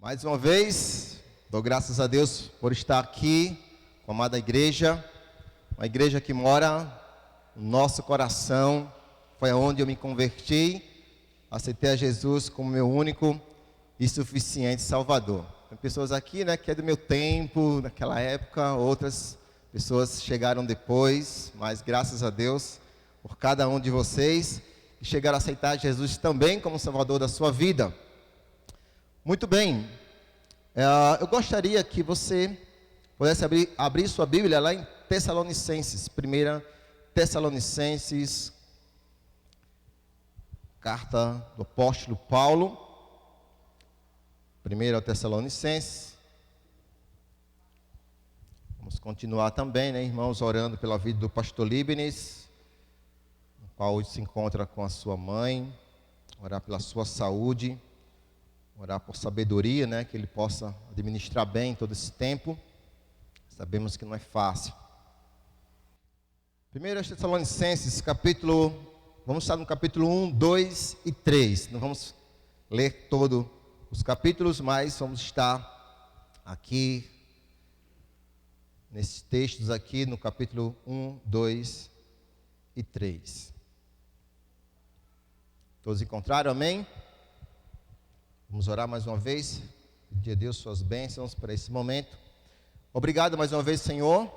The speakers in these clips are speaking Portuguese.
Mais uma vez, dou graças a Deus por estar aqui com a amada igreja, uma igreja que mora no nosso coração. Foi onde eu me converti, aceitei a Jesus como meu único e suficiente Salvador. Tem pessoas aqui, que é do meu tempo, naquela época, outras pessoas chegaram depois, mas graças a Deus por cada um de vocês que chegaram a aceitar Jesus também como Salvador da sua vida. Muito bem, eu gostaria que você pudesse abrir sua Bíblia lá em Tessalonicenses, 1 Tessalonicenses, carta do apóstolo Paulo, 1 Tessalonicenses. Vamos continuar também, irmãos, orando pela vida do pastor Líbenes, no qual hoje se encontra com a sua mãe, orar pela sua saúde, orar por sabedoria, que ele possa administrar bem todo esse tempo. Sabemos que não é fácil. 1 Tessalonicenses, vamos estar no capítulo 1, 2 e 3. Não vamos ler todos os capítulos, mas vamos estar aqui, nesses textos aqui, no capítulo 1, 2 e 3. Todos encontraram, amém? Vamos orar mais uma vez, pedir a Deus suas bênçãos para esse momento. Obrigado mais uma vez, Senhor,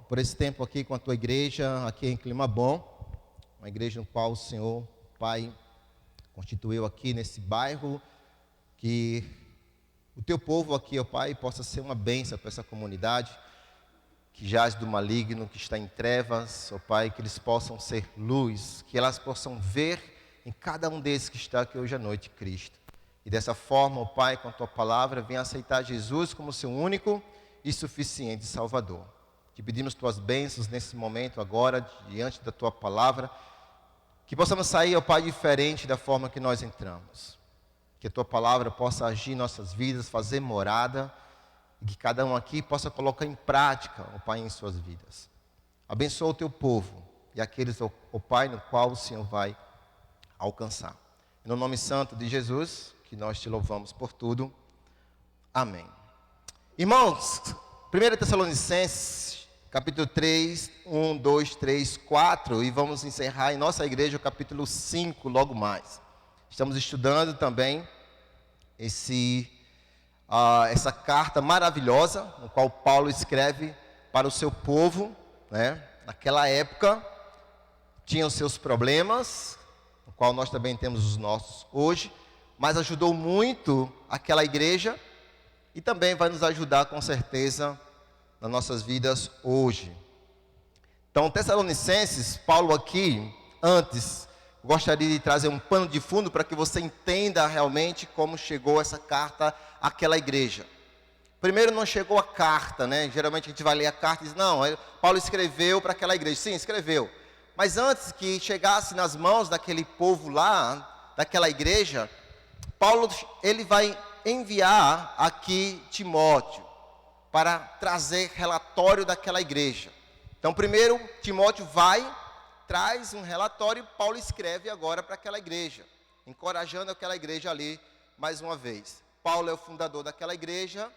por esse tempo aqui com a tua igreja, aqui em Clima Bom, uma igreja no qual o Senhor, Pai, constituiu aqui nesse bairro, que o teu povo aqui, ó Pai, possa ser uma bênção para essa comunidade, que jaz do maligno, que está em trevas, ó Pai, que eles possam ser luz, que elas possam ver em cada um desses que está aqui hoje à noite, Cristo. E dessa forma, ó Pai, com a tua palavra, venha aceitar Jesus como seu único e suficiente Salvador. Te pedimos tuas bênçãos nesse momento agora, diante da tua palavra, que possamos sair, ó Pai, diferente da forma que nós entramos. Que a tua palavra possa agir em nossas vidas, fazer morada, e que cada um aqui possa colocar em prática, ó Pai, em suas vidas. Abençoa o teu povo e aqueles, ó Pai, no qual o Senhor vai alcançar. No nome santo de Jesus, que nós te louvamos por tudo. Amém. Irmãos, 1 Tessalonicenses, capítulo 3, 1, 2, 3, 4, e vamos encerrar em nossa igreja o capítulo 5 logo mais. Estamos estudando também essa carta maravilhosa, no qual Paulo escreve para o seu povo, naquela época, tinham seus problemas, no qual nós também temos os nossos hoje, mas ajudou muito aquela igreja e também vai nos ajudar com certeza nas nossas vidas hoje. Então, Tessalonicenses, Paulo aqui, antes, gostaria de trazer um pano de fundo para que você entenda realmente como chegou essa carta àquela igreja. Primeiro, não chegou a carta, Geralmente a gente vai ler a carta e diz, não, Paulo escreveu para aquela igreja. Sim, escreveu. Mas antes que chegasse nas mãos daquele povo lá, daquela igreja, Paulo, ele vai enviar aqui Timóteo para trazer relatório daquela igreja. Então, primeiro, Timóteo traz um relatório e Paulo escreve agora para aquela igreja, encorajando aquela igreja ali mais uma vez. Paulo é o fundador daquela igreja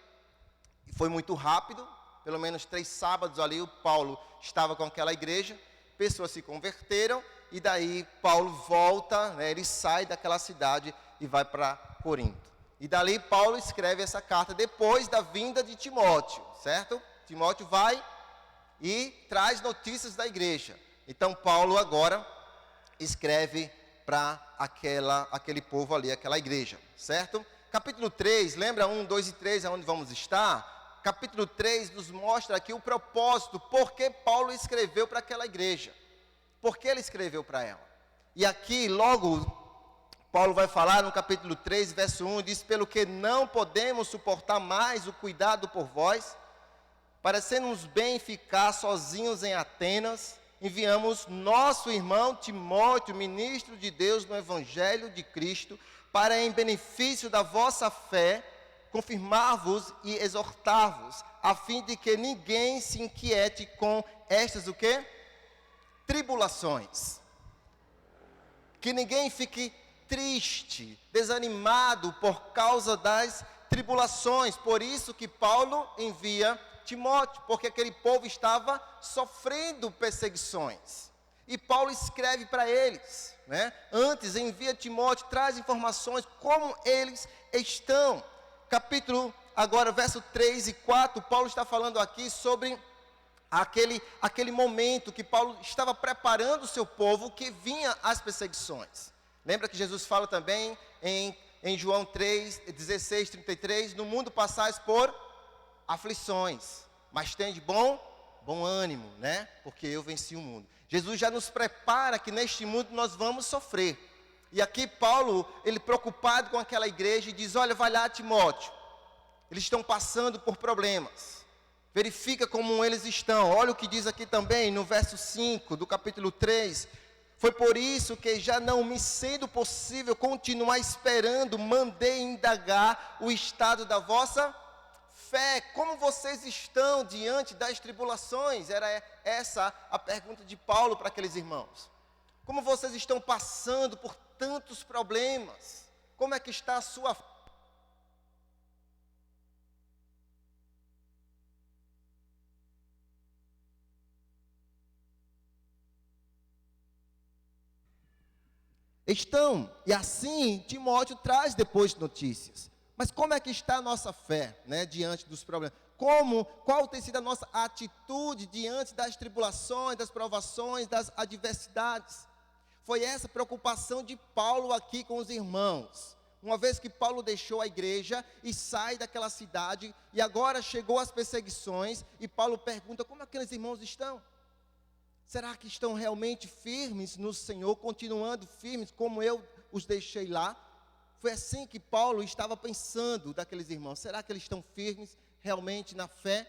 e foi muito rápido, pelo menos 3 sábados ali o Paulo estava com aquela igreja, pessoas se converteram e daí Paulo volta, ele sai daquela cidade e vai para Corinto. E dali Paulo escreve essa carta depois da vinda de Timóteo, certo? Timóteo vai e traz notícias da igreja. Então Paulo agora escreve para aquele povo ali, aquela igreja, certo? Capítulo 3, lembra 1, 2 e 3 aonde vamos estar? Capítulo 3 nos mostra aqui o propósito, por que Paulo escreveu para aquela igreja. Por que ele escreveu para ela? E aqui logo Paulo vai falar no capítulo 3, verso 1, diz, pelo que não podemos suportar mais o cuidado por vós, parecendo-nos bem ficar sozinhos em Atenas, enviamos nosso irmão Timóteo, ministro de Deus no Evangelho de Cristo, para em benefício da vossa fé, confirmar-vos e exortar-vos, a fim de que ninguém se inquiete com estas, o quê? Tribulações. Que ninguém fique triste, desanimado por causa das tribulações. Por isso que Paulo envia Timóteo, porque aquele povo estava sofrendo perseguições. E Paulo escreve para eles, né? Antes envia Timóteo, traz informações como eles estão. Capítulo, agora verso 3 e 4, Paulo está falando aqui sobre aquele momento que Paulo estava preparando o seu povo que vinha as perseguições. Lembra que Jesus fala também em João 3, 16, 33, no mundo passais por aflições, mas tem de bom ânimo, né? Porque eu venci o mundo. Jesus já nos prepara que neste mundo nós vamos sofrer. E aqui Paulo, ele preocupado com aquela igreja, diz: olha, vai lá, Timóteo, eles estão passando por problemas, verifica como eles estão. Olha o que diz aqui também no verso 5 do capítulo 3. Foi por isso que, já não me sendo possível continuar esperando, mandei indagar o estado da vossa fé. Como vocês estão diante das tribulações? Era essa a pergunta de Paulo para aqueles irmãos. Como vocês estão passando por tantos problemas? Como é que está a sua fé? Estão, e assim Timóteo traz depois notícias. Mas como é que está a nossa fé, né, diante dos problemas? Qual tem sido a nossa atitude diante das tribulações, das provações, das adversidades? Foi essa preocupação de Paulo aqui com os irmãos. Uma vez que Paulo deixou a igreja e sai daquela cidade, e agora chegou as perseguições, e Paulo pergunta: como aqueles irmãos estão? Será que estão realmente firmes no Senhor, continuando firmes como eu os deixei lá? Foi assim que Paulo estava pensando daqueles irmãos. Será que eles estão firmes realmente na fé?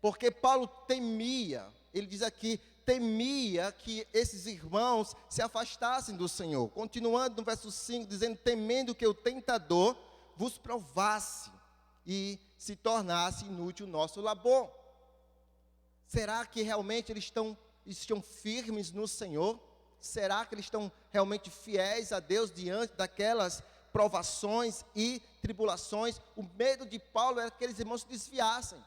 Porque Paulo temia, ele diz aqui, temia que esses irmãos se afastassem do Senhor. Continuando no verso 5, dizendo: temendo que o tentador vos provasse e se tornasse inútil o nosso labor. Será que realmente eles estão firmes no Senhor? Será que eles estão realmente fiéis a Deus diante daquelas provações e tribulações? O medo de Paulo era que aqueles irmãos se desviassem,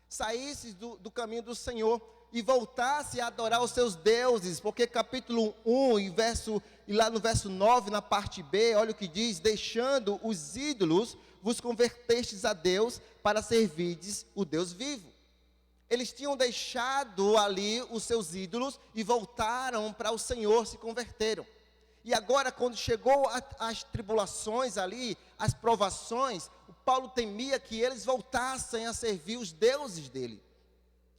saíssem do caminho do Senhor e voltassem a adorar os seus deuses, porque capítulo 1 e lá no verso 9, na parte B, olha o que diz: deixando os ídolos, vos convertestes a Deus para servirdes o Deus vivo. Eles tinham deixado ali os seus ídolos e voltaram para o Senhor, se converteram. E agora, quando chegou as tribulações ali, as provações, o Paulo temia que eles voltassem a servir os deuses dele.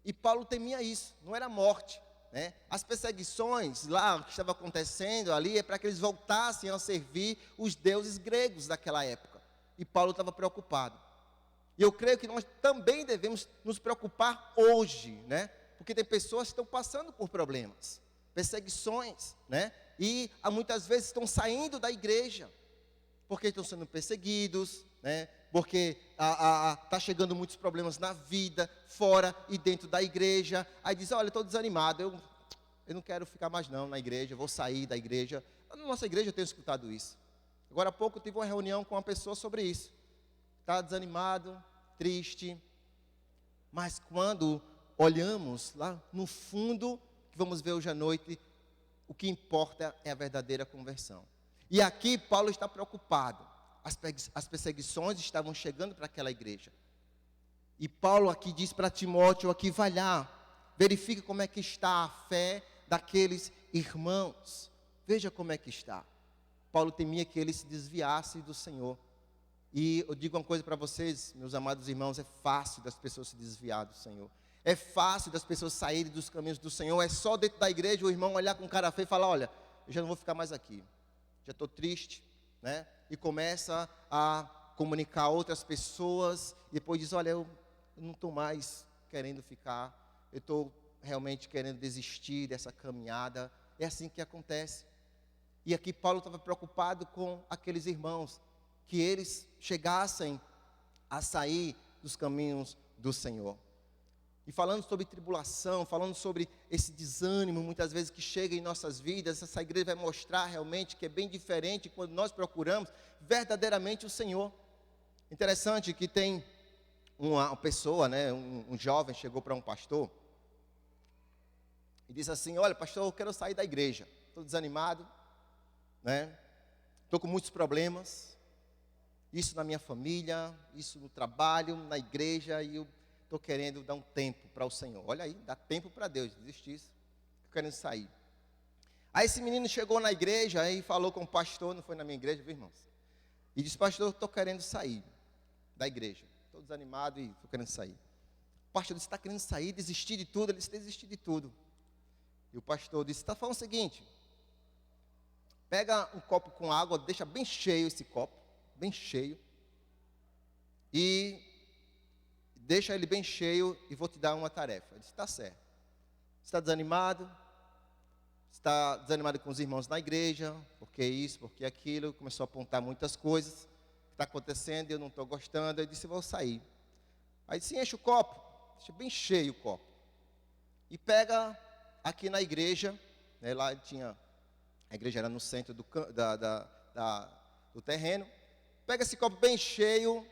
E Paulo temia isso, não era a morte, né? As perseguições lá, que estava acontecendo ali, é para que eles voltassem a servir os deuses gregos daquela época. E Paulo estava preocupado. E eu creio que nós também devemos nos preocupar hoje, né? Porque tem pessoas que estão passando por problemas, perseguições, né? E muitas vezes estão saindo da igreja, porque estão sendo perseguidos, né? Porque está chegando muitos problemas na vida, fora e dentro da igreja. Aí diz: olha, eu estou desanimado, eu não quero ficar mais não na igreja, eu vou sair da igreja. Na nossa igreja eu tenho escutado isso. Agora há pouco eu tive uma reunião com uma pessoa sobre isso. Está desanimado, triste, mas quando olhamos lá no fundo, que vamos ver hoje à noite, o que importa é a verdadeira conversão. E aqui Paulo está preocupado, as perseguições estavam chegando para aquela igreja, e Paulo aqui diz para Timóteo, aqui: vai lá, verifique como é que está a fé daqueles irmãos, veja como é que está. Paulo temia que eles se desviassem do Senhor. E eu digo uma coisa para vocês, meus amados irmãos: é fácil das pessoas se desviar do Senhor. É fácil das pessoas saírem dos caminhos do Senhor. É só dentro da igreja o irmão olhar com cara feia e falar: olha, eu já não vou ficar mais aqui, já estou triste, né? E começa a comunicar a outras pessoas, e depois diz: olha, eu não estou mais querendo ficar, eu estou realmente querendo desistir dessa caminhada. É assim que acontece. E aqui Paulo estava preocupado com aqueles irmãos, que eles chegassem a sair dos caminhos do Senhor. E falando sobre tribulação, falando sobre esse desânimo, muitas vezes que chega em nossas vidas, essa igreja vai mostrar realmente que é bem diferente quando nós procuramos verdadeiramente o Senhor. Interessante que tem uma pessoa, né, um jovem chegou para um pastor e disse assim: olha, pastor, eu quero sair da igreja, estou desanimado, né? Estou com muitos problemas, isso na minha família, isso no trabalho, na igreja, e eu estou querendo dar um tempo para o Senhor. Olha aí, dá tempo para Deus, desistir, estou querendo sair. Aí esse menino chegou na igreja e falou com o pastor, não foi na minha igreja, viu, irmãos? E disse: pastor, eu estou querendo sair da igreja, estou desanimado e estou querendo sair. O pastor disse: está querendo sair, desistir de tudo? Ele disse: desistir de tudo. E o pastor disse: está falando o seguinte, pega um copo com água, deixa bem cheio esse copo, bem cheio, e deixa ele bem cheio e vou te dar uma tarefa. Ele disse: está certo. Está desanimado? Está desanimado com os irmãos na igreja, porque isso, porque aquilo, começou a apontar muitas coisas que está acontecendo e eu não estou gostando. Eu disse: vou sair. Aí disse: enche o copo, deixa bem cheio o copo, e pega aqui na igreja, né, lá tinha, a igreja era no centro do terreno, pega esse copo bem cheio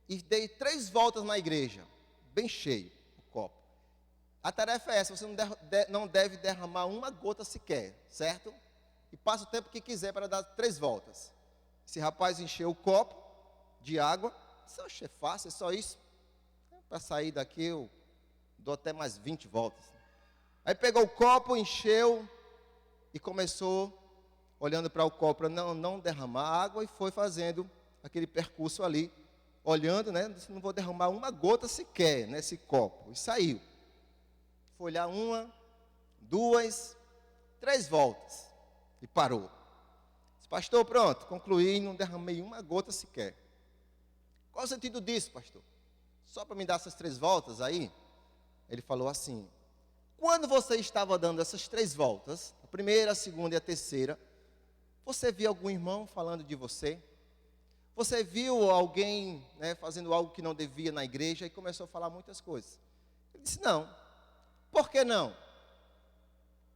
e dei 3 voltas na igreja, bem cheio o copo. A tarefa é essa: você não deve derramar uma gota sequer, certo? E passa o tempo que quiser para dar 3 voltas. Esse rapaz encheu o copo de água. Disse: é fácil, é só isso. Para sair daqui eu dou até mais 20 voltas. Aí pegou o copo, encheu e começou, olhando para o copo para não derramar água, e foi fazendo aquele percurso ali, olhando, né? Disse: não vou derramar uma gota sequer nesse copo. E saiu. Foi olhar 1, 2, 3 voltas e parou. Disse: pastor, pronto, concluí, não derramei uma gota sequer. Qual o sentido disso, pastor? Só para me dar essas 3 voltas aí? Ele falou assim: quando você estava dando essas 3 voltas, a primeira, a segunda e a terceira, você viu algum irmão falando de você? Você viu alguém, né, fazendo algo que não devia na igreja? E começou a falar muitas coisas. Ele disse: não. Por que não?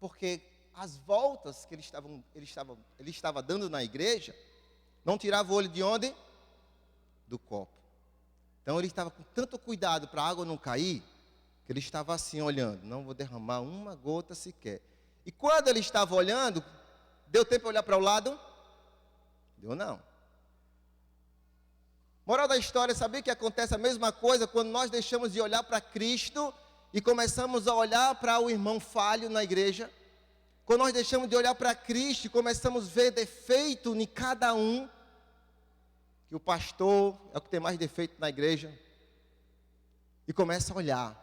Porque as voltas que ele estava dando na igreja não tirava o olho de onde? Do copo. Então ele estava com tanto cuidado para a água não cair, que ele estava assim olhando: não vou derramar uma gota sequer. E quando ele estava olhando, deu tempo de olhar para o lado? Deu não. Moral da história: sabia que acontece a mesma coisa quando nós deixamos de olhar para Cristo e começamos a olhar para o irmão falho na igreja? Quando nós deixamos de olhar para Cristo e começamos a ver defeito em cada um, que o pastor é o que tem mais defeito na igreja, e começa a olhar.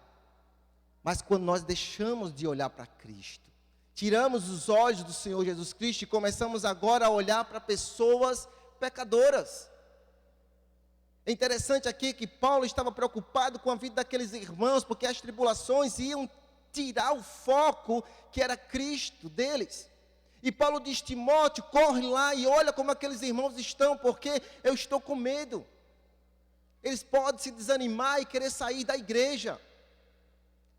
Mas quando nós deixamos de olhar para Cristo, tiramos os olhos do Senhor Jesus Cristo e começamos agora a olhar para pessoas pecadoras. É interessante aqui que Paulo estava preocupado com a vida daqueles irmãos, porque as tribulações iam tirar o foco que era Cristo deles. E Paulo diz: Timóteo, corre lá e olha como aqueles irmãos estão, porque eu estou com medo. Eles podem se desanimar e querer sair da igreja,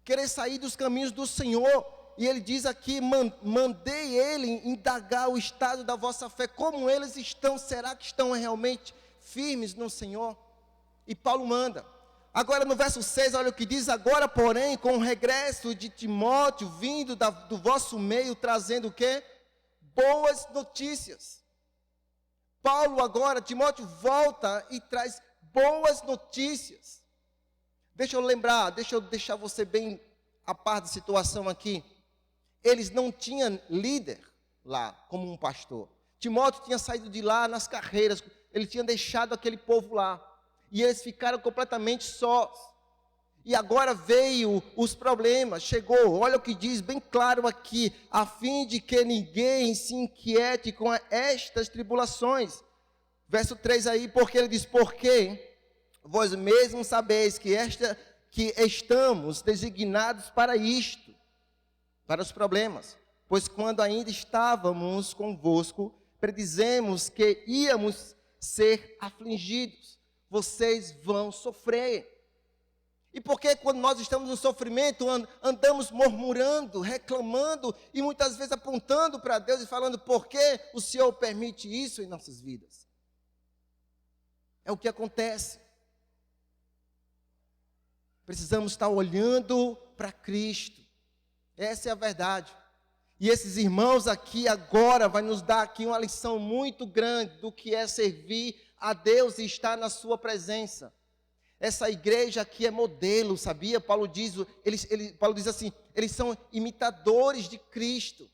querer sair dos caminhos do Senhor. E ele diz aqui: mandei ele indagar o estado da vossa fé, como eles estão, será que estão realmente firmes no Senhor? E Paulo manda. Agora no verso 6, olha o que diz: agora porém, com o regresso de Timóteo, vindo do vosso meio, trazendo o quê? Boas notícias. Paulo agora, Timóteo volta e traz boas notícias. Deixa eu deixar você bem a par da situação aqui. Eles não tinham líder lá, como um pastor. Timóteo tinha saído de lá nas carreiras, ele tinha deixado aquele povo lá, e eles ficaram completamente sós. E agora veio os problemas, chegou, olha o que diz bem claro aqui: a fim de que ninguém se inquiete com estas tribulações. Verso 3 aí, porque ele diz: porque vós mesmos sabeis que estamos designados para isto, para os problemas. Pois quando ainda estávamos convosco, predizemos que íamos ser afligidos. Vocês vão sofrer. E por que quando nós estamos no sofrimento, andamos murmurando, reclamando e muitas vezes apontando para Deus e falando: por que o Senhor permite isso em nossas vidas? É o que acontece. Precisamos estar olhando para Cristo. Essa é a verdade. E esses irmãos aqui agora vai nos dar aqui uma lição muito grande do que é servir a Deus e estar na sua presença. Essa igreja aqui é modelo, sabia? Paulo diz assim, eles são imitadores de Cristo.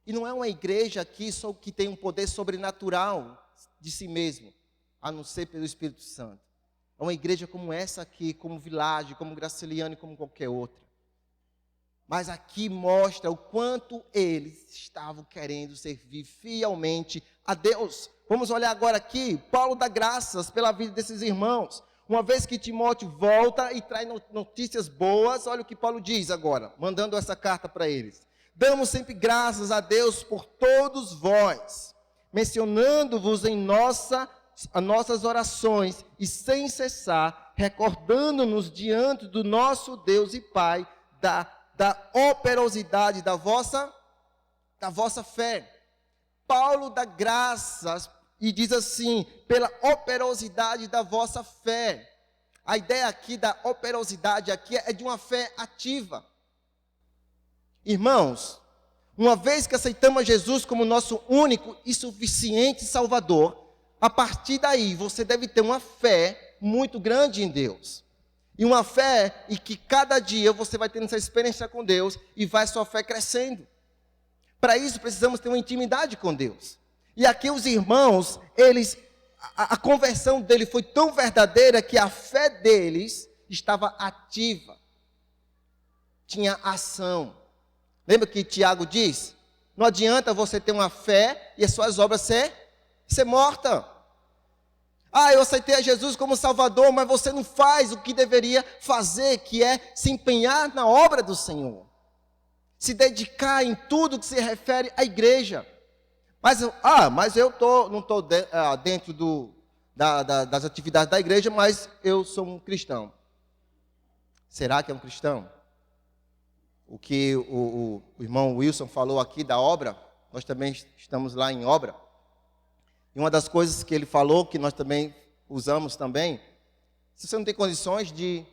E não é uma igreja aqui só que tem um poder sobrenatural de si mesmo, a não ser pelo Espírito Santo. É uma igreja como essa aqui, como Village, como Graciliano e como qualquer outra. Mas aqui mostra o quanto eles estavam querendo servir fielmente a Deus. Vamos olhar agora aqui, Paulo dá graças pela vida desses irmãos. Uma vez que Timóteo volta e traz notícias boas, olha o que Paulo diz agora, mandando essa carta para eles. Damos sempre graças a Deus por todos vós, mencionando-vos em nossas orações e sem cessar, recordando-nos diante do nosso Deus e Pai da operosidade da vossa fé. Paulo dá graças e diz assim, pela operosidade da vossa fé. A ideia aqui da operosidade aqui é de uma fé ativa. Irmãos, uma vez que aceitamos Jesus como nosso único e suficiente Salvador, a partir daí você deve ter uma fé muito grande em Deus. E uma fé em que cada dia você vai tendo essa experiência com Deus e vai sua fé crescendo. Para isso precisamos ter uma intimidade com Deus. E aqui os irmãos, a conversão deles foi tão verdadeira que a fé deles estava ativa. Tinha ação. Lembra que Tiago diz? Não adianta você ter uma fé e as suas obras ser morta. Eu aceitei a Jesus como Salvador, mas você não faz o que deveria fazer, que é se empenhar na obra do Senhor. Se dedicar em tudo que se refere à igreja. Mas eu não estou dentro das atividades da igreja, mas eu sou um cristão. Será que é um cristão? O que o irmão Wilson falou aqui da obra, nós também estamos lá em obra. E uma das coisas que ele falou, que nós também usamos também, se você não tem condições de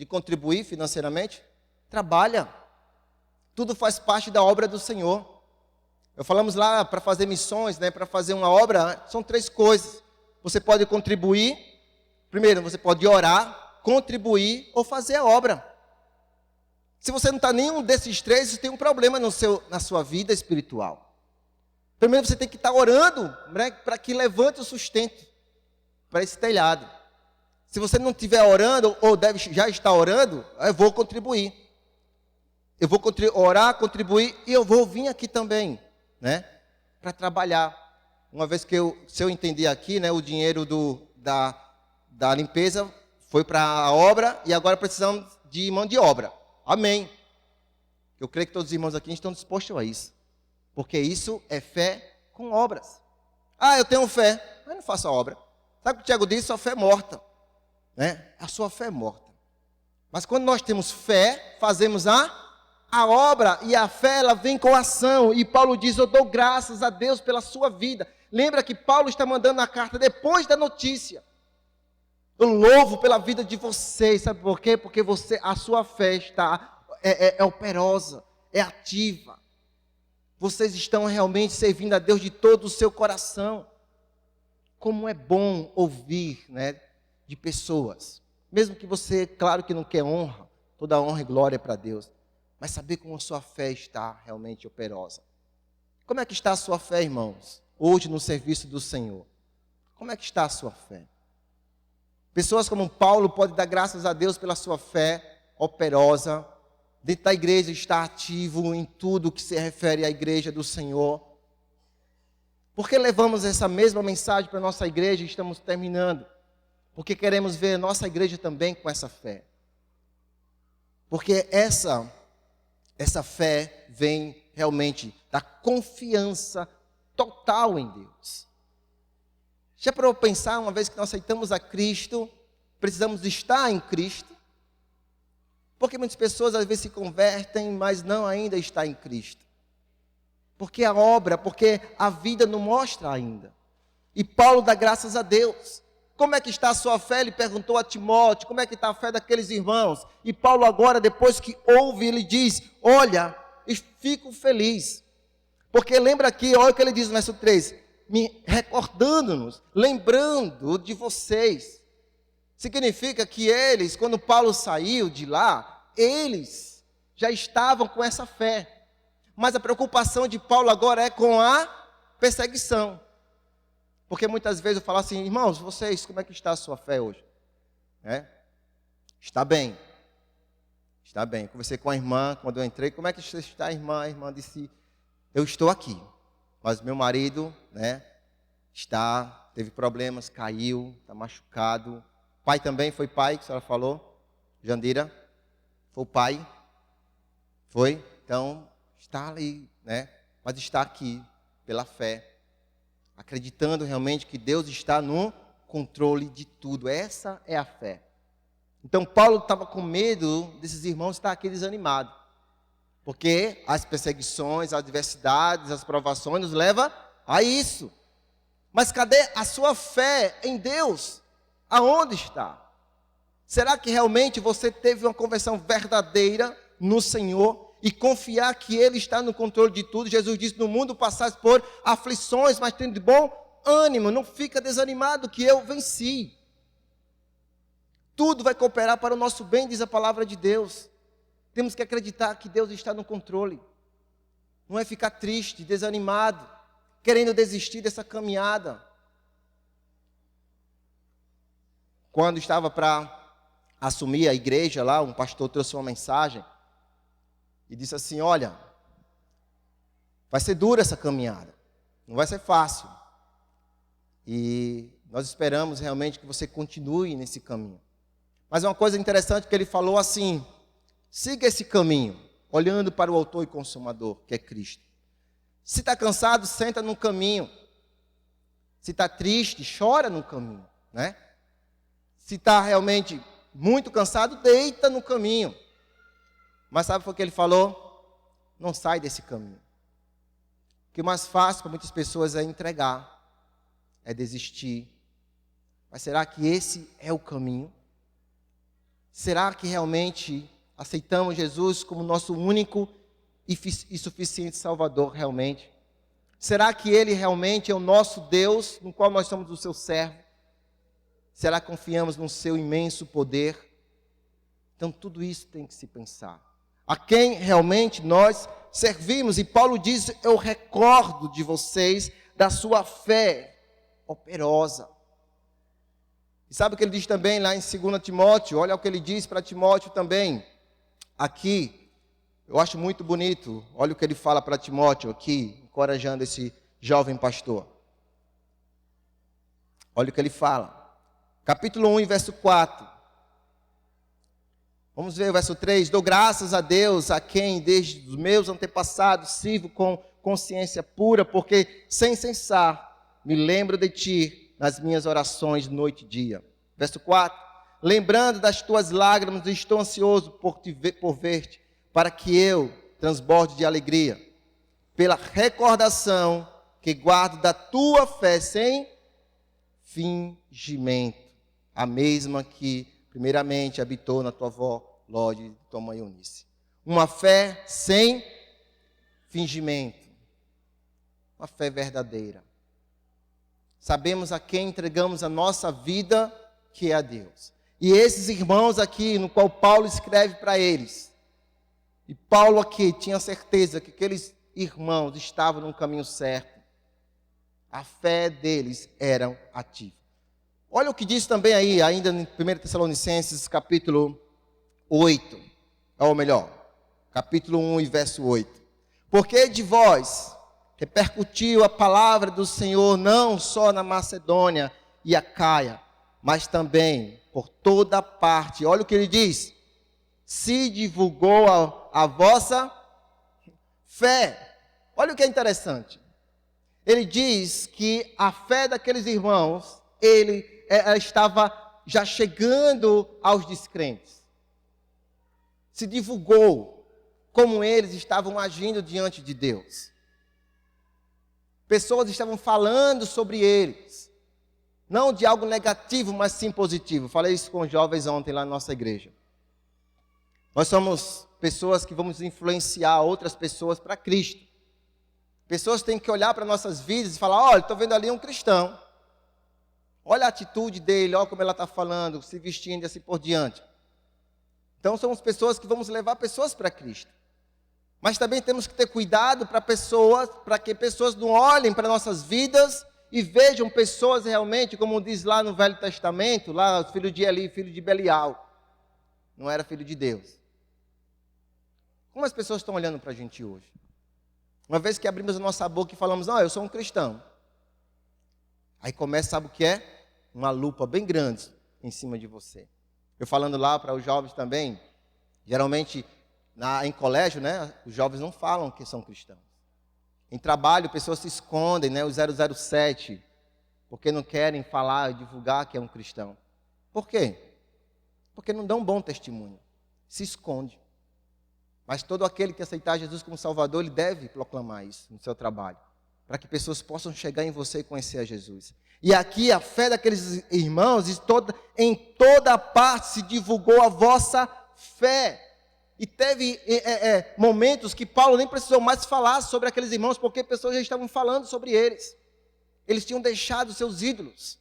contribuir financeiramente, trabalha. Tudo faz parte da obra do Senhor. Falamos lá para fazer missões, para fazer uma obra, são 3 coisas. Você pode contribuir, primeiro você pode orar, contribuir ou fazer a obra. Se você não está nenhum desses 3, você tem um problema na sua vida espiritual. Primeiro você tem que estar orando, para que levante o sustento para esse telhado. Se você não estiver orando, ou já está orando, eu vou contribuir. Eu vou orar, contribuir, e eu vou vir aqui também, para trabalhar. Uma vez que se eu entendi aqui, o dinheiro da limpeza foi para a obra, e agora precisamos de mão de obra. Amém. Eu creio que todos os irmãos aqui estão dispostos a isso. Porque isso é fé com obras. Eu tenho fé, mas não faço a obra. Sabe o que o Tiago disse? Sua fé é morta. A sua fé é morta. Mas quando nós temos fé, fazemos a obra. E a fé, ela vem com ação. E Paulo diz, eu dou graças a Deus pela sua vida. Lembra que Paulo está mandando a carta depois da notícia. Eu louvo pela vida de vocês. Sabe por quê? Porque a sua fé é operosa, é ativa. Vocês estão realmente servindo a Deus de todo o seu coração. Como é bom ouvir, de pessoas. Mesmo que você, claro que não quer honra, toda honra e glória é para Deus. Mas saber como a sua fé está realmente operosa. Como é que está a sua fé, irmãos? Hoje no serviço do Senhor. Como é que está a sua fé? Pessoas como Paulo podem dar graças a Deus pela sua fé operosa. Dentro da igreja, está ativo em tudo que se refere à igreja do Senhor. Por que levamos essa mesma mensagem para a nossa igreja e estamos terminando? Porque queremos ver a nossa igreja também com essa fé. Porque essa fé vem realmente da confiança total em Deus. Já para eu pensar, uma vez que nós aceitamos a Cristo, precisamos estar em Cristo. Porque muitas pessoas às vezes se convertem, mas não ainda está em Cristo. Porque a vida não mostra ainda. E Paulo dá graças a Deus. Como é que está a sua fé? Ele perguntou a Timóteo, como é que está a fé daqueles irmãos? E Paulo agora, depois que ouve, ele diz, olha, fico feliz. Porque lembra aqui, olha o que ele diz no verso 3, me recordando-nos, lembrando de vocês. Significa que eles, quando Paulo saiu de lá, eles já estavam com essa fé. Mas a preocupação de Paulo agora é com a perseguição. Porque muitas vezes eu falo assim, irmãos, vocês, como é que está a sua fé hoje? Está bem. Está bem. Conversei com a irmã quando eu entrei, como é que você está, irmã? A irmã disse, eu estou aqui. Mas meu marido, teve problemas, caiu, está machucado. Pai também, foi pai, que a senhora falou? Jandira, foi o pai? Foi? Então, está ali, mas está aqui, pela fé. Acreditando realmente que Deus está no controle de tudo. Essa é a fé. Então, Paulo estava com medo desses irmãos estar aqui desanimados. Porque as perseguições, as adversidades, as provações nos levam a isso. Mas cadê a sua fé em Deus? Aonde está? Será que realmente você teve uma conversão verdadeira no Senhor? E confiar que Ele está no controle de tudo. Jesus disse, no mundo passais por aflições, mas tendo de bom ânimo, não fica desanimado que eu venci. Tudo vai cooperar para o nosso bem, diz a palavra de Deus. Temos que acreditar que Deus está no controle. Não é ficar triste, desanimado, querendo desistir dessa caminhada. Quando estava para assumir a igreja lá, um pastor trouxe uma mensagem e disse assim, olha, vai ser dura essa caminhada, não vai ser fácil. E nós esperamos realmente que você continue nesse caminho. Mas uma coisa interessante que ele falou assim, siga esse caminho, olhando para o autor e consumador, que é Cristo. Se está cansado, senta no caminho. Se está triste, chora no caminho, Se está realmente muito cansado, deita no caminho. Mas sabe o que ele falou? Não sai desse caminho. O que é mais fácil para muitas pessoas é entregar, é desistir. Mas será que esse é o caminho? Será que realmente aceitamos Jesus como nosso único e suficiente Salvador realmente? Será que Ele realmente é o nosso Deus, no qual nós somos o seu servo? Será que confiamos no seu imenso poder? Então tudo isso tem que se pensar. A quem realmente nós servimos. E Paulo diz, eu recordo de vocês da sua fé operosa. E sabe o que ele diz também lá em 2 Timóteo? Olha o que ele diz para Timóteo também. Aqui, eu acho muito bonito. Olha o que ele fala para Timóteo aqui, encorajando esse jovem pastor. Olha o que ele fala. Capítulo 1, verso 4. Vamos ver o verso 3. Dou graças a Deus, a quem desde os meus antepassados sirvo com consciência pura, porque sem cessar me lembro de ti nas minhas orações noite e dia. Verso 4. Lembrando das tuas lágrimas, estou ansioso por ver-te, para que eu transborde de alegria, pela recordação que guardo da tua fé sem fingimento, a mesma que primeiramente habitou na tua avó Lode e tua mãe Eunice. Uma fé sem fingimento, uma fé verdadeira. Sabemos a quem entregamos a nossa vida, que é a Deus. E esses irmãos aqui, no qual Paulo escreve para eles, e Paulo aqui tinha certeza que aqueles irmãos estavam no caminho certo. A fé deles era ativa. Olha o que diz também aí, ainda em 1 Tessalonicenses, capítulo 8. Ou melhor, capítulo 1 e verso 8. Porque de vós repercutiu a palavra do Senhor não só na Macedônia e Acaia, mas também por toda parte. Olha o que ele diz. Se divulgou a vossa fé. Olha o que é interessante. Ele diz que a fé daqueles irmãos, ela estava já chegando aos descrentes. Se divulgou como eles estavam agindo diante de Deus. Pessoas estavam falando sobre eles. Não de algo negativo, mas sim positivo. Falei isso com os jovens ontem lá na nossa igreja. Nós somos pessoas que vamos influenciar outras pessoas para Cristo. Pessoas têm que olhar para nossas vidas e falar: olha, estou vendo ali um cristão. Olha a atitude dele, olha como ela está falando, se vestindo e assim por diante. Então somos pessoas que vamos levar pessoas para Cristo. Mas também temos que ter cuidado para que pessoas não olhem para nossas vidas e vejam pessoas realmente, como diz lá no Velho Testamento, lá o filho de Eli, filho de Belial. Não era filho de Deus. Como as pessoas estão olhando para a gente hoje? Uma vez que abrimos a nossa boca e falamos: eu sou um cristão. Aí começa, sabe o que é? Uma lupa bem grande em cima de você. Eu falando lá para os jovens também, geralmente em colégio, né, os jovens não falam que são cristãos. Em trabalho, pessoas se escondem, né, o 007, porque não querem falar, divulgar que é um cristão. Por quê? Porque não dão um bom testemunho. Se esconde. Mas todo aquele que aceitar Jesus como Salvador, ele deve proclamar isso no seu trabalho, para que pessoas possam chegar em você e conhecer a Jesus. E aqui a fé daqueles irmãos, em toda parte se divulgou a vossa fé. E teve momentos que Paulo nem precisou mais falar sobre aqueles irmãos, porque pessoas já estavam falando sobre eles. Eles tinham deixado seus ídolos,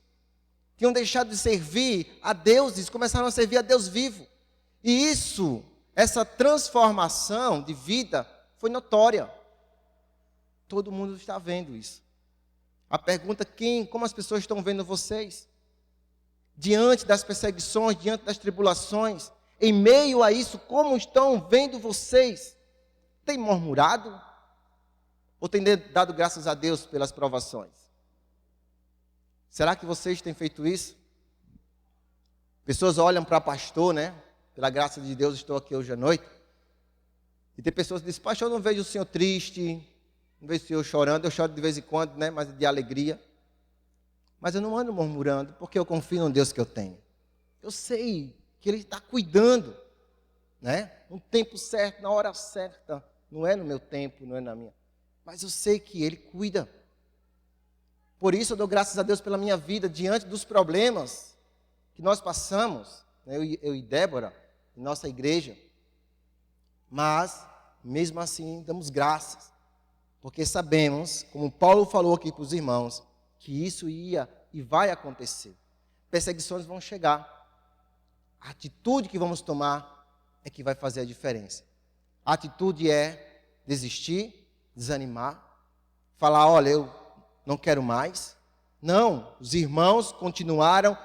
tinham deixado de servir a deuses, começaram a servir a Deus vivo. E essa transformação de vida foi notória. Todo mundo está vendo isso. A pergunta é como as pessoas estão vendo vocês? Diante das perseguições, diante das tribulações, em meio a isso, como estão vendo vocês? Tem murmurado? Ou tem dado graças a Deus pelas provações? Será que vocês têm feito isso? Pessoas olham para pastor, né? Pela graça de Deus, estou aqui hoje à noite. E tem pessoas que dizem: pastor, eu não vejo o senhor triste, não vejo o senhor chorando. Eu choro de vez em quando, né? Mas de alegria. Mas eu não ando murmurando, porque eu confio no Deus que eu tenho. Eu sei que Ele está cuidando, né? No tempo certo, na hora certa. Não é no meu tempo, não é na minha. Mas eu sei que Ele cuida. Por isso eu dou graças a Deus pela minha vida, diante dos problemas que nós passamos, né? Eu e Débora, em nossa igreja. Mas, mesmo assim, damos graças. Porque sabemos, como Paulo falou aqui para os irmãos, que isso ia e vai acontecer. Perseguições vão chegar. A atitude que vamos tomar é que vai fazer a diferença. A atitude é desistir, desanimar, falar: olha, eu não quero mais. Não, os irmãos continuaram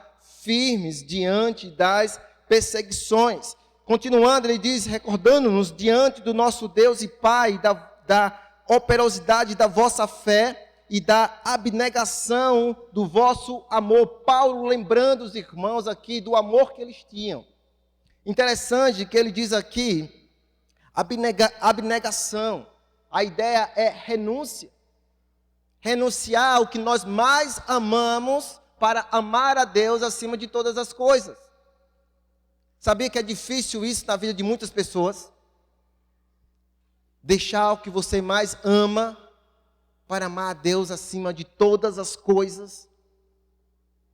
firmes diante das perseguições. Continuando, ele diz, recordando-nos diante do nosso Deus e Pai, da operosidade da vossa fé e da abnegação do vosso amor. Paulo lembrando os irmãos aqui do amor que eles tinham. Interessante que ele diz aqui, abnegação. A ideia é renúncia. Renunciar ao que nós mais amamos para amar a Deus acima de todas as coisas. Sabia que é difícil isso na vida de muitas pessoas? Deixar o que você mais ama para amar a Deus acima de todas as coisas.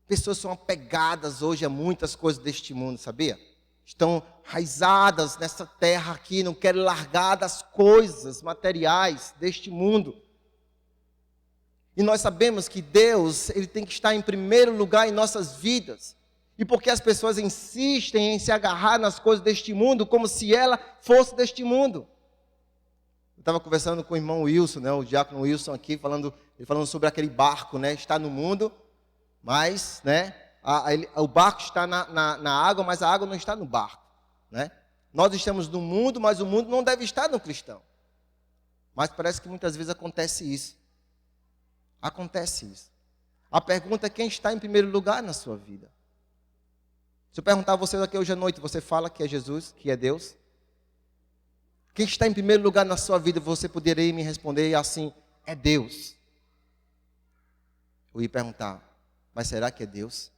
Pessoas são apegadas hoje a muitas coisas deste mundo, sabia? Estão enraizadas nessa terra aqui, não querem largar das coisas materiais deste mundo. E nós sabemos que Deus, Ele tem que estar em primeiro lugar em nossas vidas. E porque as pessoas insistem em se agarrar nas coisas deste mundo, como se ela fosse deste mundo. Eu estava conversando com o irmão Wilson, né, o diácono Wilson aqui, ele falando sobre aquele barco, né, está no mundo, mas, né, o barco está na água, mas a água não está no barco, né? Nós estamos no mundo, mas o mundo não deve estar no cristão. Mas parece que muitas vezes acontece isso. Acontece isso. A pergunta é: quem está em primeiro lugar na sua vida? Se eu perguntar a você aqui hoje à noite, você fala que é Jesus, que é Deus? Quem está em primeiro lugar na sua vida, você poderia me responder assim: é Deus. Eu ia perguntar: mas será que é Deus?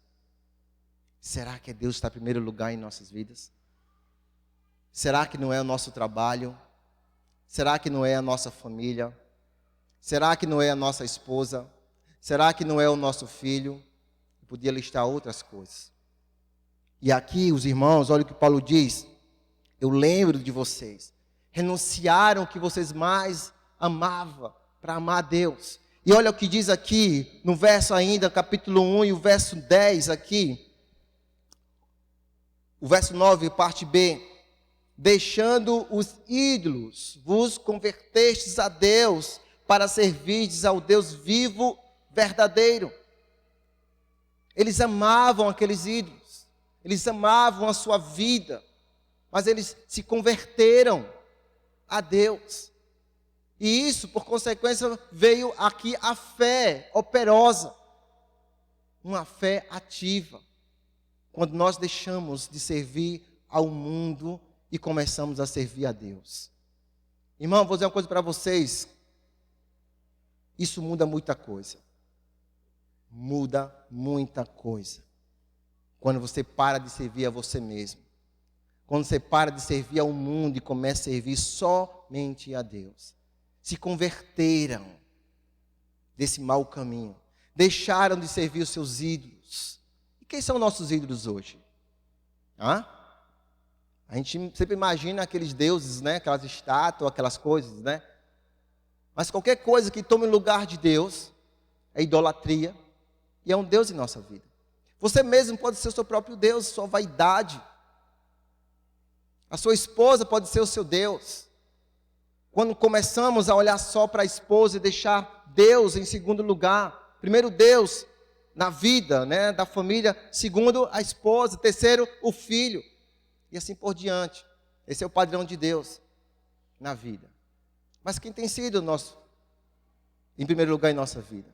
Será que é Deus que está em primeiro lugar em nossas vidas? Será que não é o nosso trabalho? Será que não é a nossa família? Será que não é a nossa esposa? Será que não é o nosso filho? Eu podia listar outras coisas. E aqui, os irmãos, olha o que Paulo diz. Eu lembro de vocês. Renunciaram o que vocês mais amavam para amar a Deus. E olha o que diz aqui, no verso ainda, capítulo 1 e o verso 10 aqui. O verso 9, parte B. Deixando os ídolos, vos convertestes a Deus para servirdes ao Deus vivo, verdadeiro. Eles amavam aqueles ídolos. Eles amavam a sua vida. Mas eles se converteram a Deus. E isso, por consequência, veio aqui a fé operosa. Uma fé ativa. Quando nós deixamos de servir ao mundo e começamos a servir a Deus. Irmão, vou dizer uma coisa para vocês. Isso muda muita coisa. Muda muita coisa. Quando você para de servir a você mesmo. Quando você para de servir ao mundo e começa a servir somente a Deus. Se converteram desse mau caminho. Deixaram de servir os seus ídolos. E quem são nossos ídolos hoje? A gente sempre imagina aqueles deuses, né? Aquelas estátuas, aquelas coisas, né? Mas qualquer coisa que tome o lugar de Deus é idolatria e é um Deus em nossa vida. Você mesmo pode ser o seu próprio Deus, sua vaidade. A sua esposa pode ser o seu Deus. Quando começamos a olhar só para a esposa e deixar Deus em segundo lugar. Primeiro Deus na vida, né, da família. Segundo a esposa. Terceiro o filho. E assim por diante. Esse é o padrão de Deus na vida. Mas quem tem sido nosso, em primeiro lugar em nossa vida?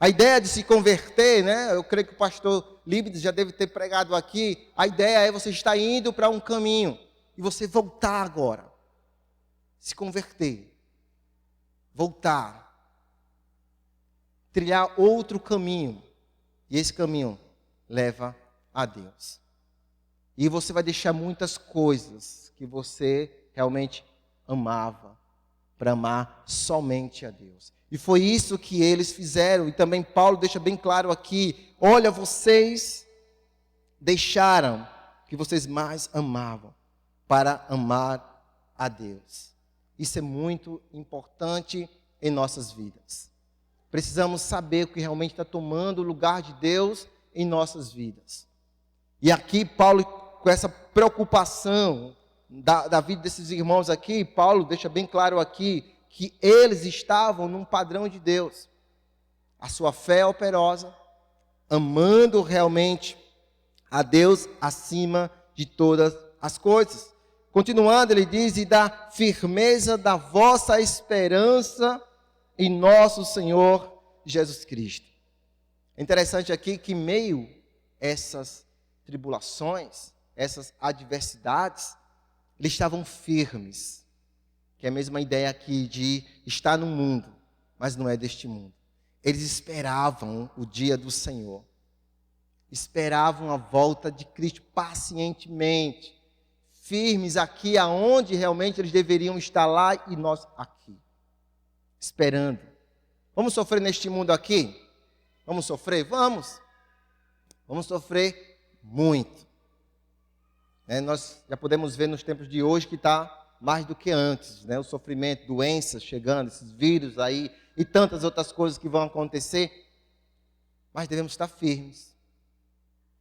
A ideia de se converter, né? Eu creio que o pastor Líbides já deve ter pregado aqui. A ideia é você estar indo para um caminho e você voltar agora. Se converter. Voltar. Trilhar outro caminho. E esse caminho leva a Deus. E você vai deixar muitas coisas que você realmente amava, para amar somente a Deus. E foi isso que eles fizeram. E também Paulo deixa bem claro aqui. Olha, vocês deixaram o que vocês mais amavam para amar a Deus. Isso é muito importante em nossas vidas. Precisamos saber o que realmente está tomando o lugar de Deus em nossas vidas. E aqui Paulo, com essa preocupação da vida desses irmãos aqui, Paulo deixa bem claro aqui que eles estavam num padrão de Deus. A sua fé operosa, amando realmente a Deus acima de todas as coisas. Continuando, ele diz, e da firmeza da vossa esperança em nosso Senhor Jesus Cristo. É interessante aqui que meio essas tribulações, essas adversidades, eles estavam firmes. Que é a mesma ideia aqui de estar no mundo, mas não é deste mundo. Eles esperavam o dia do Senhor. Esperavam a volta de Cristo pacientemente. Firmes aqui aonde realmente eles deveriam estar lá e nós aqui. Esperando. Vamos sofrer neste mundo aqui? Vamos sofrer? Vamos. Vamos sofrer muito. Nós já podemos ver nos tempos de hoje que está mais do que antes, né? O sofrimento, doenças chegando, esses vírus aí e tantas outras coisas que vão acontecer. Mas devemos estar firmes,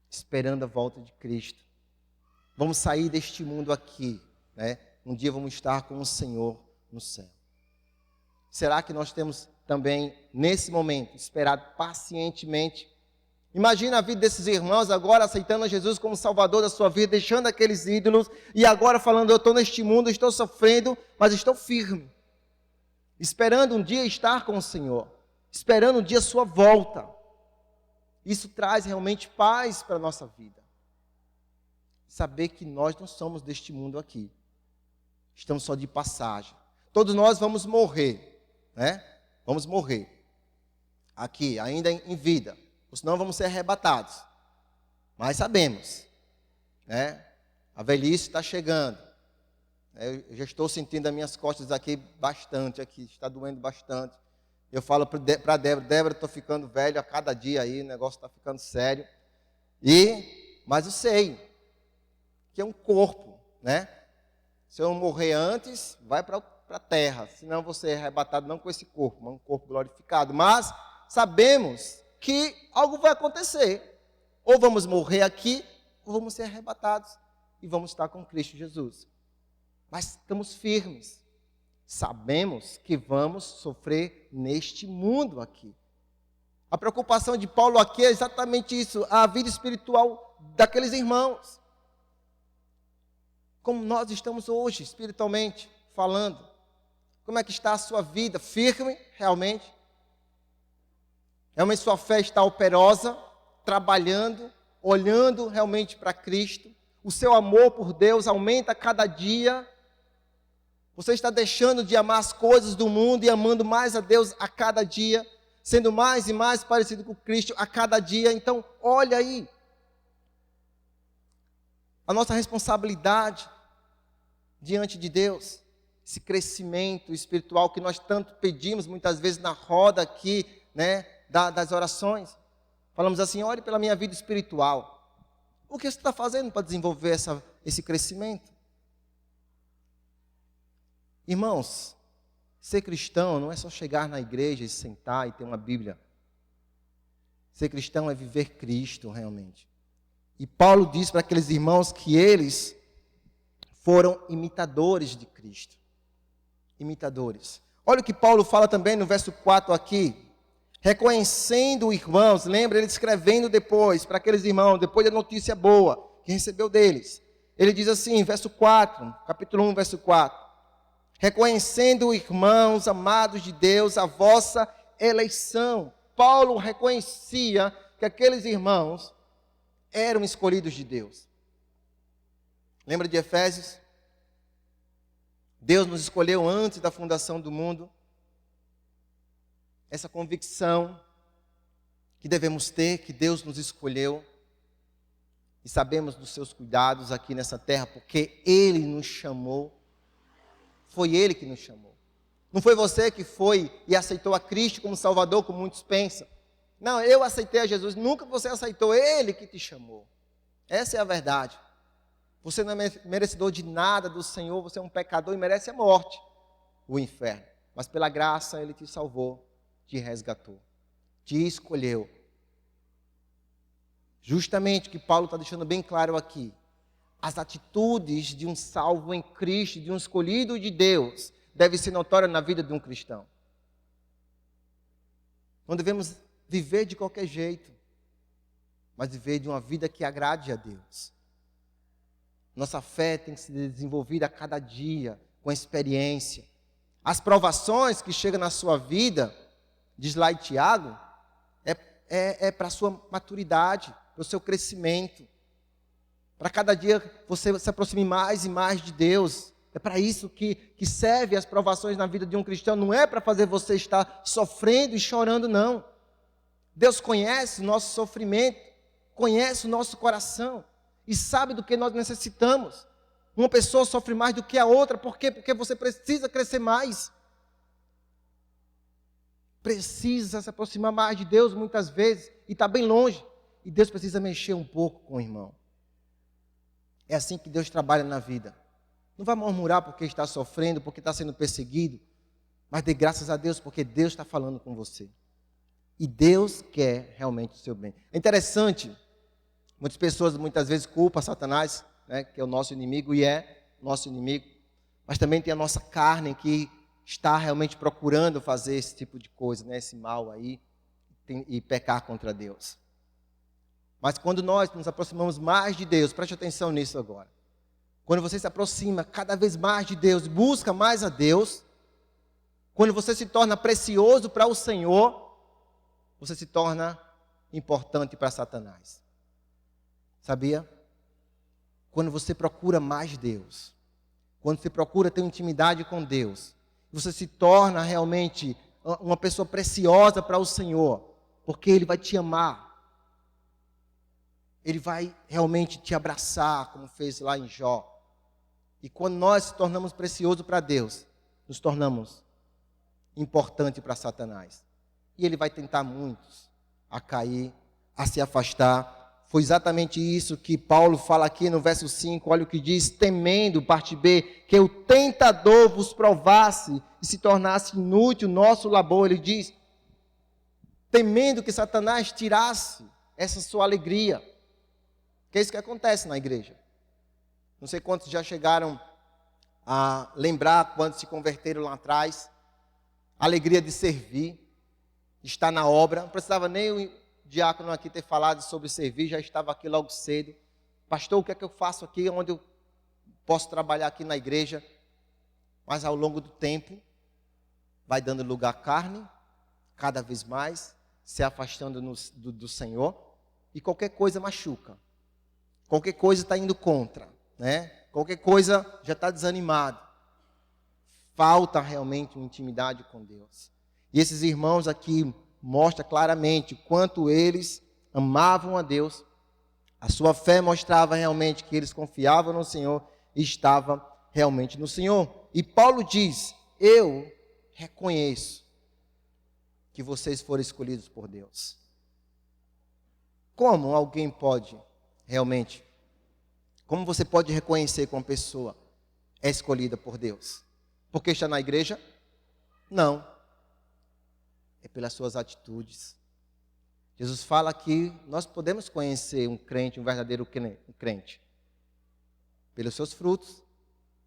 esperando a volta de Cristo. Vamos sair deste mundo aqui, né? Um dia vamos estar com o Senhor no céu. Será que nós temos também, nesse momento, esperado pacientemente? Imagina a vida desses irmãos agora aceitando a Jesus como Salvador da sua vida, deixando aqueles ídolos e agora falando, eu estou neste mundo, estou sofrendo, mas estou firme. Esperando um dia estar com o Senhor, esperando um dia sua volta. Isso traz realmente paz para a nossa vida. Saber que nós não somos deste mundo aqui. Estamos só de passagem. Todos nós vamos morrer, né? Vamos morrer. Aqui, ainda em vida. Ou senão vamos ser arrebatados. Mas sabemos, né? A velhice está chegando. Eu já estou sentindo as minhas costas aqui bastante, aqui está doendo bastante. Eu falo para Débora, estou ficando velho a cada dia aí, o negócio está ficando sério. Mas eu sei que é um corpo, né? Se eu morrer antes, vai para a terra. Senão você é arrebatado não com esse corpo, mas um corpo glorificado. Mas sabemos que algo vai acontecer. Ou vamos morrer aqui, ou vamos ser arrebatados e vamos estar com Cristo Jesus. Mas estamos firmes. Sabemos que vamos sofrer neste mundo aqui. A preocupação de Paulo aqui é exatamente isso, a vida espiritual daqueles irmãos. Como nós estamos hoje, espiritualmente falando. Como é que está a sua vida? Firme, realmente? Realmente sua fé está operosa, trabalhando, olhando realmente para Cristo. O seu amor por Deus aumenta a cada dia. Você está deixando de amar as coisas do mundo e amando mais a Deus a cada dia, sendo mais e mais parecido com Cristo a cada dia. Então, olha aí. A nossa responsabilidade diante de Deus, esse crescimento espiritual que nós tanto pedimos muitas vezes na roda aqui, né, das orações. Falamos assim, ore pela minha vida espiritual. O que você está fazendo para desenvolver esse crescimento? Irmãos, ser cristão não é só chegar na igreja e sentar e ter uma Bíblia. Ser cristão é viver Cristo realmente. E Paulo diz para aqueles irmãos que eles foram imitadores de Cristo. Imitadores. Olha o que Paulo fala também no verso 4 aqui. Reconhecendo irmãos, lembra ele escrevendo depois para aqueles irmãos, depois da notícia boa que recebeu deles. Ele diz assim, verso 4, capítulo 1, verso 4. Reconhecendo, irmãos, amados de Deus, a vossa eleição. Paulo reconhecia que aqueles irmãos eram escolhidos de Deus. Lembra de Efésios? Deus nos escolheu antes da fundação do mundo. Essa convicção que devemos ter, que Deus nos escolheu. E sabemos dos seus cuidados aqui nessa terra, porque Ele nos chamou. Foi Ele que nos chamou. Não foi você que foi e aceitou a Cristo como Salvador, como muitos pensam. Não, eu aceitei a Jesus. Nunca você aceitou, Ele que te chamou. Essa é a verdade. Você não é merecedor de nada do Senhor, você é um pecador e merece a morte, o inferno. Mas pela graça Ele te salvou, te resgatou, te escolheu. Justamente o que Paulo está deixando bem claro aqui. As atitudes de um salvo em Cristo, de um escolhido de Deus, devem ser notórias na vida de um cristão. Não devemos viver de qualquer jeito, mas viver de uma vida que agrade a Deus. Nossa fé tem que ser desenvolvida a cada dia, com experiência. As provações que chegam na sua vida, diz lá em Tiago, é para a sua maturidade, para o seu crescimento. Para cada dia você se aproxime mais e mais de Deus. É para isso que serve as provações na vida de um cristão. Não é para fazer você estar sofrendo e chorando, não. Deus conhece o nosso sofrimento, conhece o nosso coração e sabe do que nós necessitamos. Uma pessoa sofre mais do que a outra. Por quê? Porque você precisa crescer mais. Precisa se aproximar mais de Deus muitas vezes e está bem longe. E Deus precisa mexer um pouco com o irmão. É assim que Deus trabalha na vida. Não vai murmurar porque está sofrendo, porque está sendo perseguido, mas dê graças a Deus porque Deus está falando com você. E Deus quer realmente o seu bem. É interessante, muitas pessoas muitas vezes culpam Satanás, né, que é o nosso inimigo e é nosso inimigo, mas também tem a nossa carne que está realmente procurando fazer esse tipo de coisa, né, esse mal aí, e pecar contra Deus. Mas quando nós nos aproximamos mais de Deus, preste atenção nisso agora. Quando você se aproxima cada vez mais de Deus, busca mais a Deus, quando você se torna precioso para o Senhor, você se torna importante para Satanás. Sabia? Quando você procura mais Deus, quando você procura ter intimidade com Deus, você se torna realmente uma pessoa preciosa para o Senhor, porque Ele vai te amar. Ele vai realmente te abraçar, como fez lá em Jó. E quando nós nos tornamos preciosos para Deus, nos tornamos importante para Satanás. E ele vai tentar muitos a cair, a se afastar. Foi exatamente isso que Paulo fala aqui no verso 5, olha o que diz: temendo, parte B, que o tentador vos provasse e se tornasse inútil o nosso labor. Ele diz, temendo que Satanás tirasse essa sua alegria. Que é isso que acontece na igreja. Não sei quantos já chegaram a lembrar quando se converteram lá atrás. A alegria de servir, de estar na obra. Não precisava nem o diácono aqui ter falado sobre servir, já estava aqui logo cedo. Pastor, o que é que eu faço aqui, onde eu posso trabalhar aqui na igreja? Mas ao longo do tempo, vai dando lugar à carne, cada vez mais, se afastando do Senhor, e qualquer coisa machuca. Qualquer coisa está indo contra, né? Qualquer coisa já está desanimado. Falta realmente uma intimidade com Deus. E esses irmãos aqui mostram claramente o quanto eles amavam a Deus. A sua fé mostrava realmente que eles confiavam no Senhor e estavam realmente no Senhor. E Paulo diz, eu reconheço que vocês foram escolhidos por Deus. Como alguém pode realmente, como você pode reconhecer que uma pessoa é escolhida por Deus? Porque está na igreja? Não. É pelas suas atitudes. Jesus fala que nós podemos conhecer um crente, um verdadeiro crente, pelos seus frutos.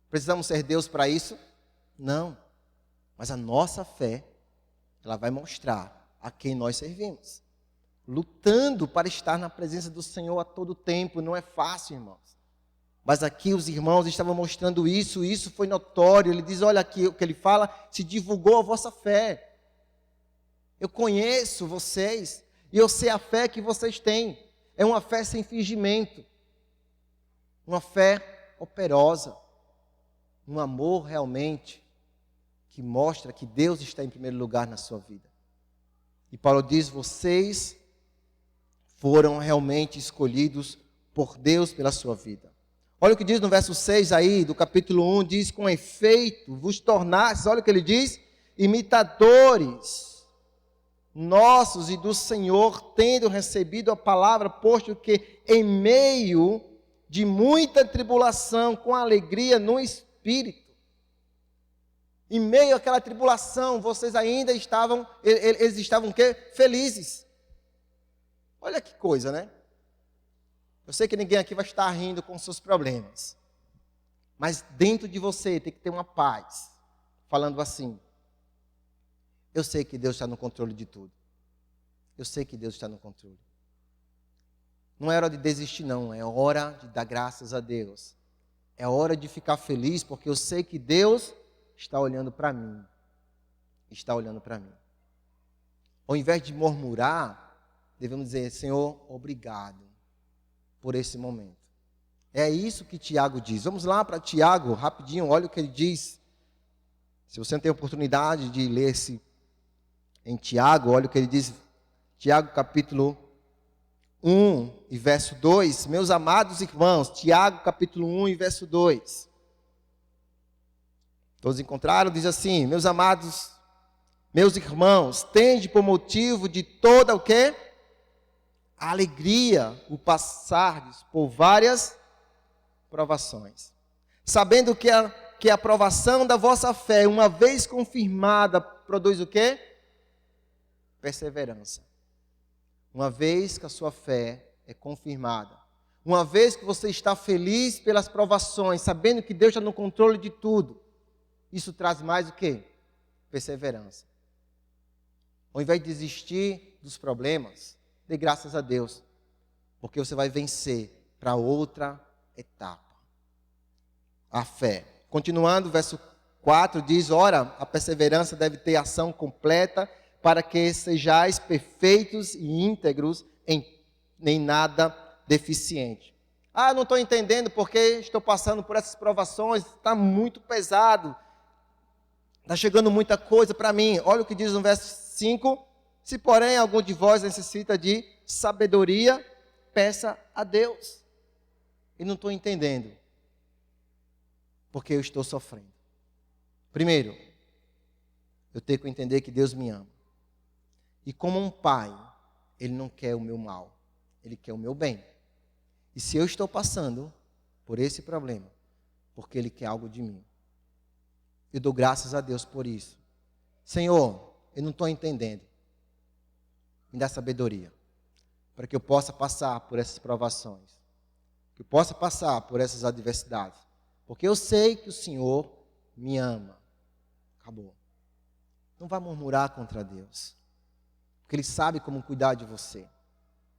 Precisamos ser Deus para isso? Não. Mas a nossa fé, ela vai mostrar a quem nós servimos. Lutando para estar na presença do Senhor a todo tempo. Não é fácil, irmãos. Mas aqui os irmãos estavam mostrando isso, e isso foi notório. Ele diz, olha aqui o que ele fala, se divulgou a vossa fé. Eu conheço vocês, e eu sei a fé que vocês têm. É uma fé sem fingimento. Uma fé operosa. Um amor realmente que mostra que Deus está em primeiro lugar na sua vida. E Paulo diz, vocês foram realmente escolhidos por Deus pela sua vida. Olha o que diz no verso 6 aí, do capítulo 1, diz, com efeito, vos tornastes, olha o que ele diz, imitadores nossos e do Senhor, tendo recebido a palavra, posto que em meio de muita tribulação, com alegria no Espírito, em meio àquela tribulação, vocês ainda estavam, eles estavam o quê? Felizes. Olha que coisa, né? Eu sei que ninguém aqui vai estar rindo com seus problemas. Mas dentro de você tem que ter uma paz. Falando assim, eu sei que Deus está no controle de tudo. Eu sei que Deus está no controle. Não é hora de desistir, não. É hora de dar graças a Deus. É hora de ficar feliz, porque eu sei que Deus está olhando para mim. Está olhando para mim. Ao invés de murmurar, devemos dizer, Senhor, obrigado por esse momento. É isso que Tiago diz. Vamos lá para Tiago, rapidinho, olha o que ele diz. Se você não tem oportunidade de ler em Tiago, olha o que ele diz. Tiago capítulo 1 e verso 2. Meus amados irmãos, Tiago capítulo 1 e verso 2. Todos encontraram? Diz assim, meus amados, meus irmãos, tende por motivo de toda o quê? A alegria o passardes por várias provações, sabendo que a provação da vossa fé, uma vez confirmada, produz o quê? Perseverança. Uma vez que a sua fé é confirmada, uma vez que você está feliz pelas provações, sabendo que Deus está no controle de tudo, isso traz mais o quê? Perseverança. Ao invés de desistir dos problemas, dê graças a Deus, porque você vai vencer para outra etapa. A fé. Continuando, verso 4 diz, ora, a perseverança deve ter ação completa, para que sejais perfeitos e íntegros, em nada deficiente. Ah, não estou entendendo porque estou passando por essas provações, está muito pesado, está chegando muita coisa para mim. Olha o que diz no verso 5, se porém algum de vós necessita de sabedoria, peça a Deus. E não estou entendendo, porque eu estou sofrendo. Primeiro, eu tenho que entender que Deus me ama. E como um pai, Ele não quer o meu mal, Ele quer o meu bem. E se eu estou passando por esse problema, porque Ele quer algo de mim, eu dou graças a Deus por isso. Senhor, eu não estou entendendo. Me dá sabedoria, para que eu possa passar por essas provações, que eu possa passar por essas adversidades, porque eu sei que o Senhor me ama. Acabou. Não vá murmurar contra Deus, porque Ele sabe como cuidar de você,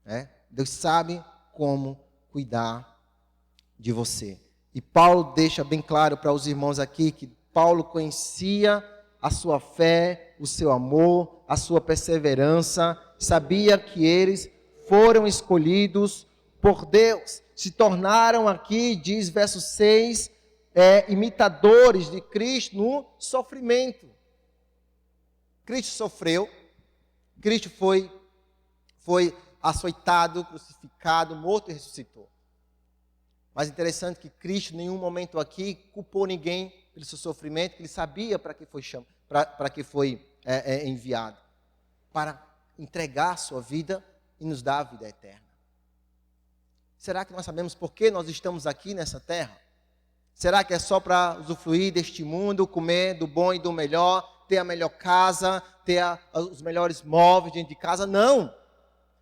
né? Deus sabe como cuidar de você. E Paulo deixa bem claro para os irmãos aqui que Paulo conhecia a sua fé, o seu amor, a sua perseverança, sabia que eles foram escolhidos por Deus, se tornaram aqui, diz verso 6, imitadores de Cristo no sofrimento. Cristo sofreu, Cristo foi açoitado, crucificado, morto e ressuscitou. Mas interessante que Cristo em nenhum momento aqui culpou ninguém pelo seu sofrimento, que Ele sabia para que foi enviado, para entregar a sua vida e nos dar a vida eterna. Será que nós sabemos por que nós estamos aqui nessa terra? Será que é só para usufruir deste mundo, comer do bom e do melhor, ter a melhor casa, ter os melhores móveis dentro de casa? Não!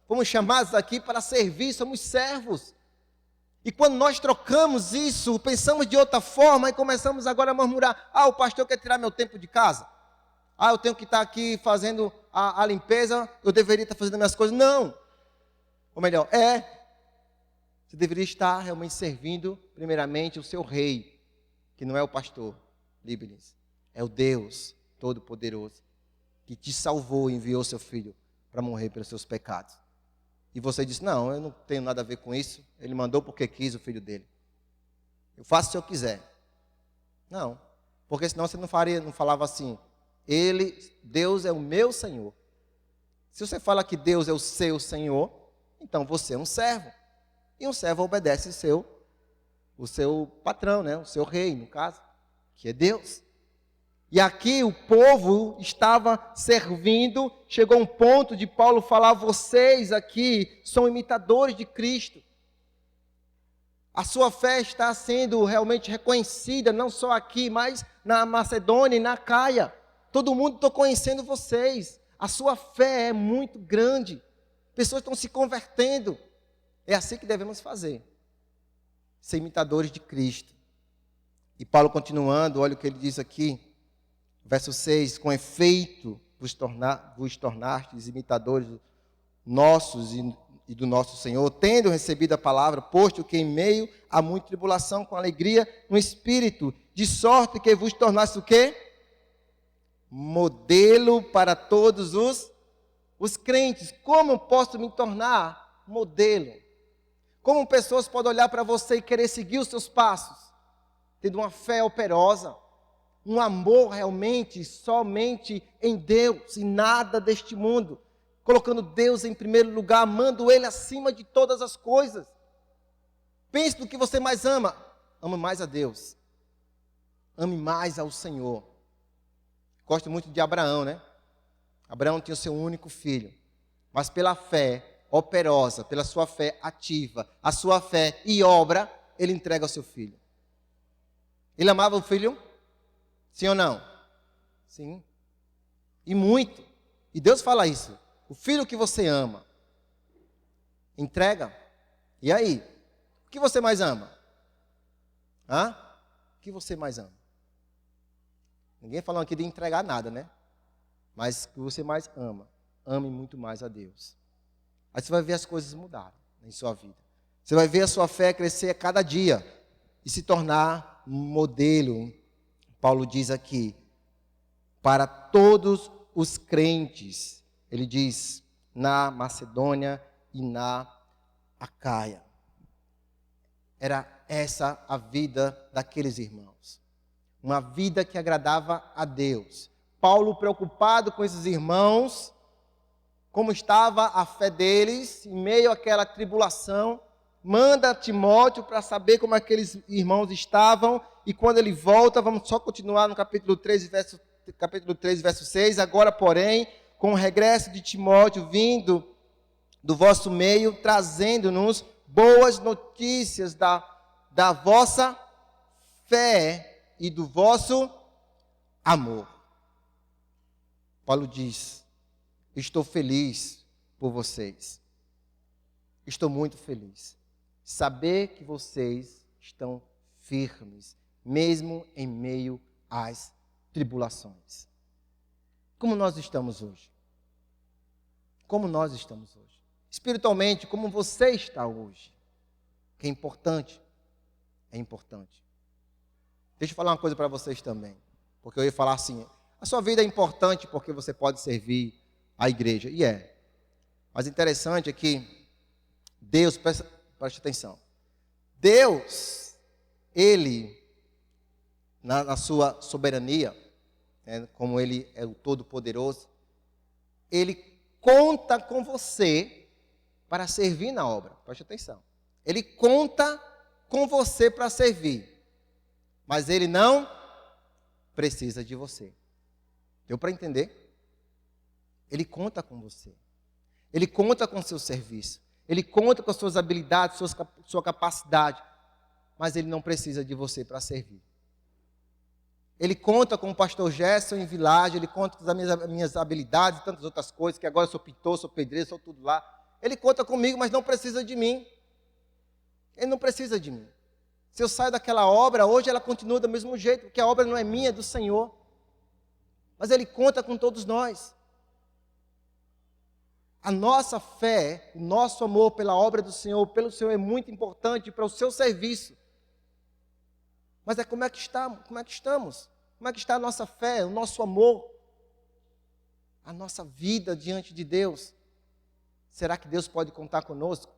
Fomos chamados aqui para servir, somos servos. E quando nós trocamos isso, pensamos de outra forma e começamos agora a murmurar: o pastor quer tirar meu tempo de casa. Eu tenho que estar aqui fazendo a limpeza, eu deveria estar fazendo as minhas coisas. Não! Ou melhor, você deveria estar realmente servindo, primeiramente, o seu rei, que não é o pastor Líbines, é o Deus Todo-Poderoso, que te salvou e enviou seu filho para morrer pelos seus pecados. E você disse: não, eu não tenho nada a ver com isso, Ele mandou porque quis o filho dele. Eu faço se eu quiser. Não, porque senão você não falava assim: Deus é o meu Senhor. Se você fala que Deus é o seu Senhor, então você é um servo. E um servo obedece o seu patrão, né? O seu rei, no caso, que é Deus. E aqui o povo estava servindo, chegou um ponto de Paulo falar: vocês aqui são imitadores de Cristo. A sua fé está sendo realmente reconhecida, não só aqui, mas na Macedônia e na Acaia. Todo mundo está conhecendo vocês. A sua fé é muito grande. Pessoas estão se convertendo. É assim que devemos fazer. Ser imitadores de Cristo. E Paulo continuando, olha o que ele diz aqui. Verso 6, com efeito vos tornastes imitadores nossos e do nosso Senhor, tendo recebido a palavra, posto que em meio a muita tribulação, com alegria no Espírito, de sorte que vos tornaste o quê? Modelo para todos os crentes. Como posso me tornar modelo? Como pessoas podem olhar para você e querer seguir os seus passos? Tendo uma fé operosa, um amor realmente somente em Deus e nada deste mundo, colocando Deus em primeiro lugar, amando Ele acima de todas as coisas. Pense no que você mais ama. Ame mais a Deus. Ame mais ao Senhor. Gosto muito de Abraão, né? Abraão tinha o seu único filho, mas pela fé operosa, pela sua fé ativa, a sua fé e obra, ele entrega o seu filho. Ele amava o filho? Sim ou não? Sim. E muito. E Deus fala isso. O filho que você ama, entrega. E aí? O que você mais ama? O que você mais ama? Ninguém falando aqui de entregar nada, né? Mas o que você mais ama, ame muito mais a Deus. Aí você vai ver as coisas mudarem em sua vida. Você vai ver a sua fé crescer a cada dia e se tornar um modelo. Paulo diz aqui, para todos os crentes. Ele diz, na Macedônia e na Acaia. Era essa a vida daqueles irmãos. Uma vida que agradava a Deus. Paulo, preocupado com esses irmãos, como estava a fé deles, em meio àquela tribulação, manda Timóteo para saber como aqueles irmãos estavam, e quando ele volta, vamos só continuar no capítulo 13, verso capítulo 3, verso 6, agora, porém, com o regresso de Timóteo vindo do vosso meio, trazendo-nos boas notícias da vossa fé e do vosso amor. Paulo diz, estou feliz por vocês. Estou muito feliz. Saber que vocês estão firmes, mesmo em meio às tribulações. Como nós estamos hoje? Como nós estamos hoje? Espiritualmente, como você está hoje? Que é importante. É importante. Deixa eu falar uma coisa para vocês também. Porque eu ia falar assim, a sua vida é importante porque você pode servir a igreja. E é. Mas interessante é que Deus, preste atenção. Deus, Ele, na sua soberania, né, como Ele é o Todo-Poderoso, Ele conta com você para servir na obra. Preste atenção. Ele conta com você para servir. Mas Ele não precisa de você. Deu para entender? Ele conta com você. Ele conta com o seu serviço. Ele conta com as suas habilidades, sua capacidade. Mas Ele não precisa de você para servir. Ele conta com o pastor Gerson em Village, ele conta com as minhas habilidades e tantas outras coisas, que agora eu sou pintor, sou pedreiro, sou tudo lá. Ele conta comigo, mas não precisa de mim. Ele não precisa de mim. Se eu saio daquela obra, hoje ela continua do mesmo jeito, porque a obra não é minha, é do Senhor. Mas Ele conta com todos nós. A nossa fé, o nosso amor pela obra do Senhor, pelo Senhor é muito importante para o seu serviço. Mas como é que estamos? Como é que estamos? Como é que está a nossa fé, o nosso amor? A nossa vida diante de Deus? Será que Deus pode contar conosco?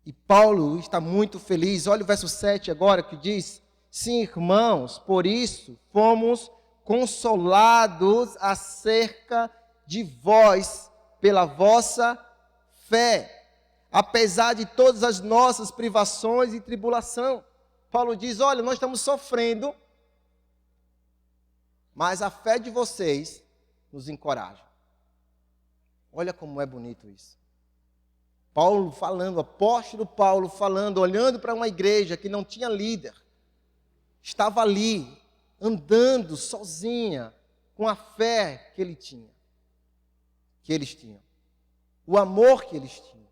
E Paulo está muito feliz. Olha o verso 7 agora que diz: sim, irmãos, por isso fomos consolados acerca de vós pela vossa fé, apesar de todas as nossas privações e tribulação. Paulo diz, olha, nós estamos sofrendo, mas a fé de vocês nos encoraja. Olha como é bonito isso. Paulo falando, o apóstolo Paulo falando, olhando para uma igreja que não tinha líder, estava ali, andando sozinha, com a fé que ele tinha, que eles tinham, o amor que eles tinham,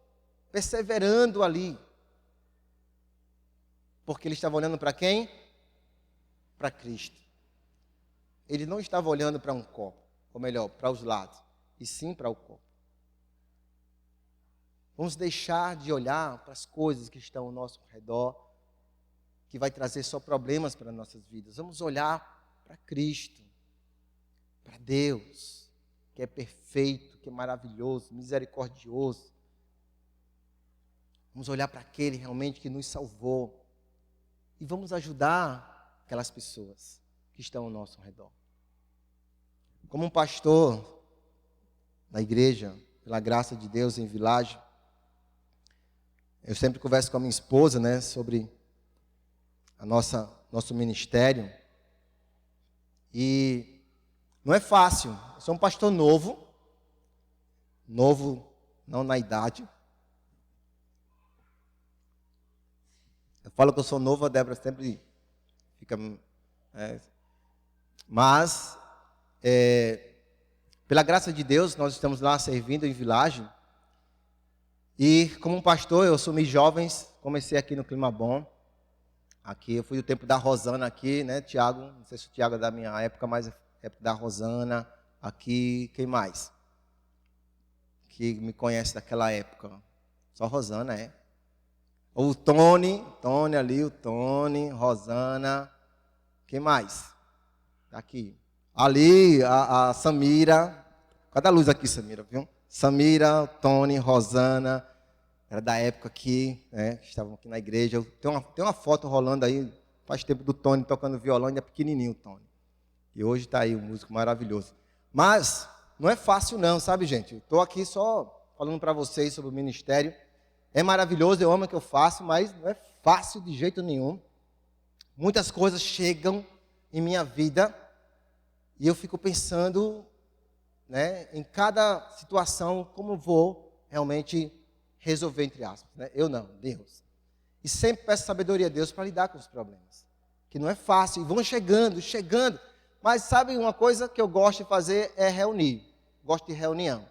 perseverando ali, porque ele estava olhando para quem? Para Cristo. Ele não estava olhando para um copo, ou melhor, para os lados, e sim para o copo. Vamos deixar de olhar para as coisas que estão ao nosso redor, que vai trazer só problemas para as nossas vidas. Vamos olhar para Cristo, para Deus, que é perfeito, que é maravilhoso, misericordioso. Vamos olhar para aquele realmente que nos salvou. E vamos ajudar aquelas pessoas que estão ao nosso redor. Como um pastor na igreja, pela graça de Deus em Village, eu sempre converso com a minha esposa, né, sobre nosso ministério. E não é fácil. Eu sou um pastor novo não na idade. Eu falo que eu sou novo, a Débora sempre fica... Mas, pela graça de Deus, nós estamos lá servindo em Village. E como um pastor, eu assumi jovens, comecei aqui no Clima Bom. Aqui, eu fui do tempo da Rosana aqui, né, Tiago? Não sei se o Tiago é da minha época, mas é época da Rosana. Aqui, quem mais? Que me conhece daquela época? Só Rosana, é. O Tony ali, o Tony, Rosana. Quem mais? Aqui. Ali, a Samira. Cadê a luz aqui, Samira, viu? Samira, Tony, Rosana. Era da época que, né, que estavam aqui na igreja. Tem uma foto rolando aí, faz tempo do Tony tocando violão, ainda é pequenininho o Tony. E hoje está aí um músico maravilhoso. Mas não é fácil não, sabe, gente? Estou aqui só falando para vocês sobre o ministério. É maravilhoso, eu amo o que eu faço, mas não é fácil de jeito nenhum. Muitas coisas chegam em minha vida E eu fico pensando, né, em cada situação, como eu vou realmente resolver, entre aspas. Né? Eu não, Deus. E sempre peço sabedoria a Deus para lidar com os problemas. Que não é fácil, e vão chegando, chegando. Mas sabe uma coisa que eu gosto de fazer é reunir. Gosto de reunião.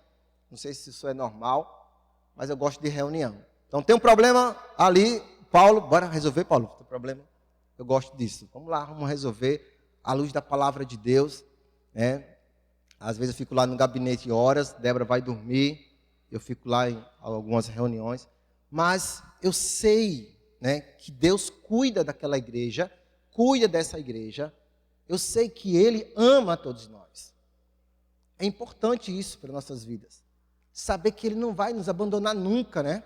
Não sei se isso é normal, mas eu gosto de reunião. Então tem um problema ali, Paulo, bora resolver, Paulo, tem problema? Eu gosto disso. Vamos lá, vamos resolver à luz da palavra de Deus. Né? Às vezes eu fico lá no gabinete horas, Débora vai dormir, eu fico lá em algumas reuniões. Mas eu sei, né, que Deus cuida daquela igreja, cuida dessa igreja. Eu sei que Ele ama a todos nós. É importante isso para nossas vidas. Saber que Ele não vai nos abandonar nunca, né?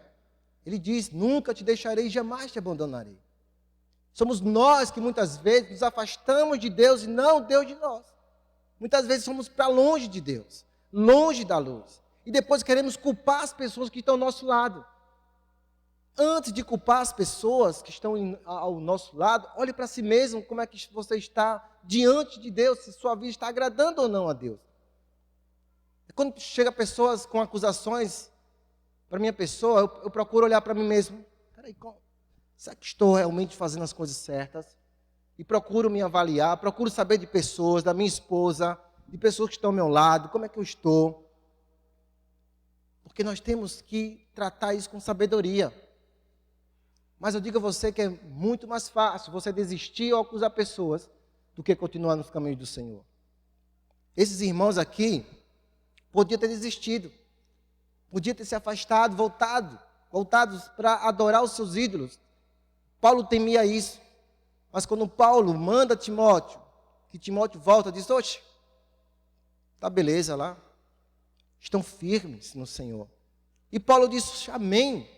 Ele diz, nunca te deixarei, jamais te abandonarei. Somos nós que muitas vezes nos afastamos de Deus e não Deus de nós. Muitas vezes somos para longe de Deus, longe da luz. E depois queremos culpar as pessoas que estão ao nosso lado. Antes de culpar as pessoas que estão ao nosso lado, olhe para si mesmo como é que você está diante de Deus, se sua vida está agradando ou não a Deus. Quando chega pessoas com acusações para minha pessoa, eu procuro olhar para mim mesmo. Peraí, será que estou realmente fazendo as coisas certas? E procuro me avaliar, procuro saber de pessoas, da minha esposa, de pessoas que estão ao meu lado, como é que eu estou. Porque nós temos que tratar isso com sabedoria. Mas eu digo a você que é muito mais fácil você desistir ou acusar pessoas do que continuar nos caminhos do Senhor. Esses irmãos aqui podiam ter desistido, podiam ter se afastado, voltados para adorar os seus ídolos. Paulo temia isso. Mas quando Paulo manda Timóteo, que Timóteo volta, diz, oxe, tá beleza lá. Estão firmes no Senhor. E Paulo diz, amém.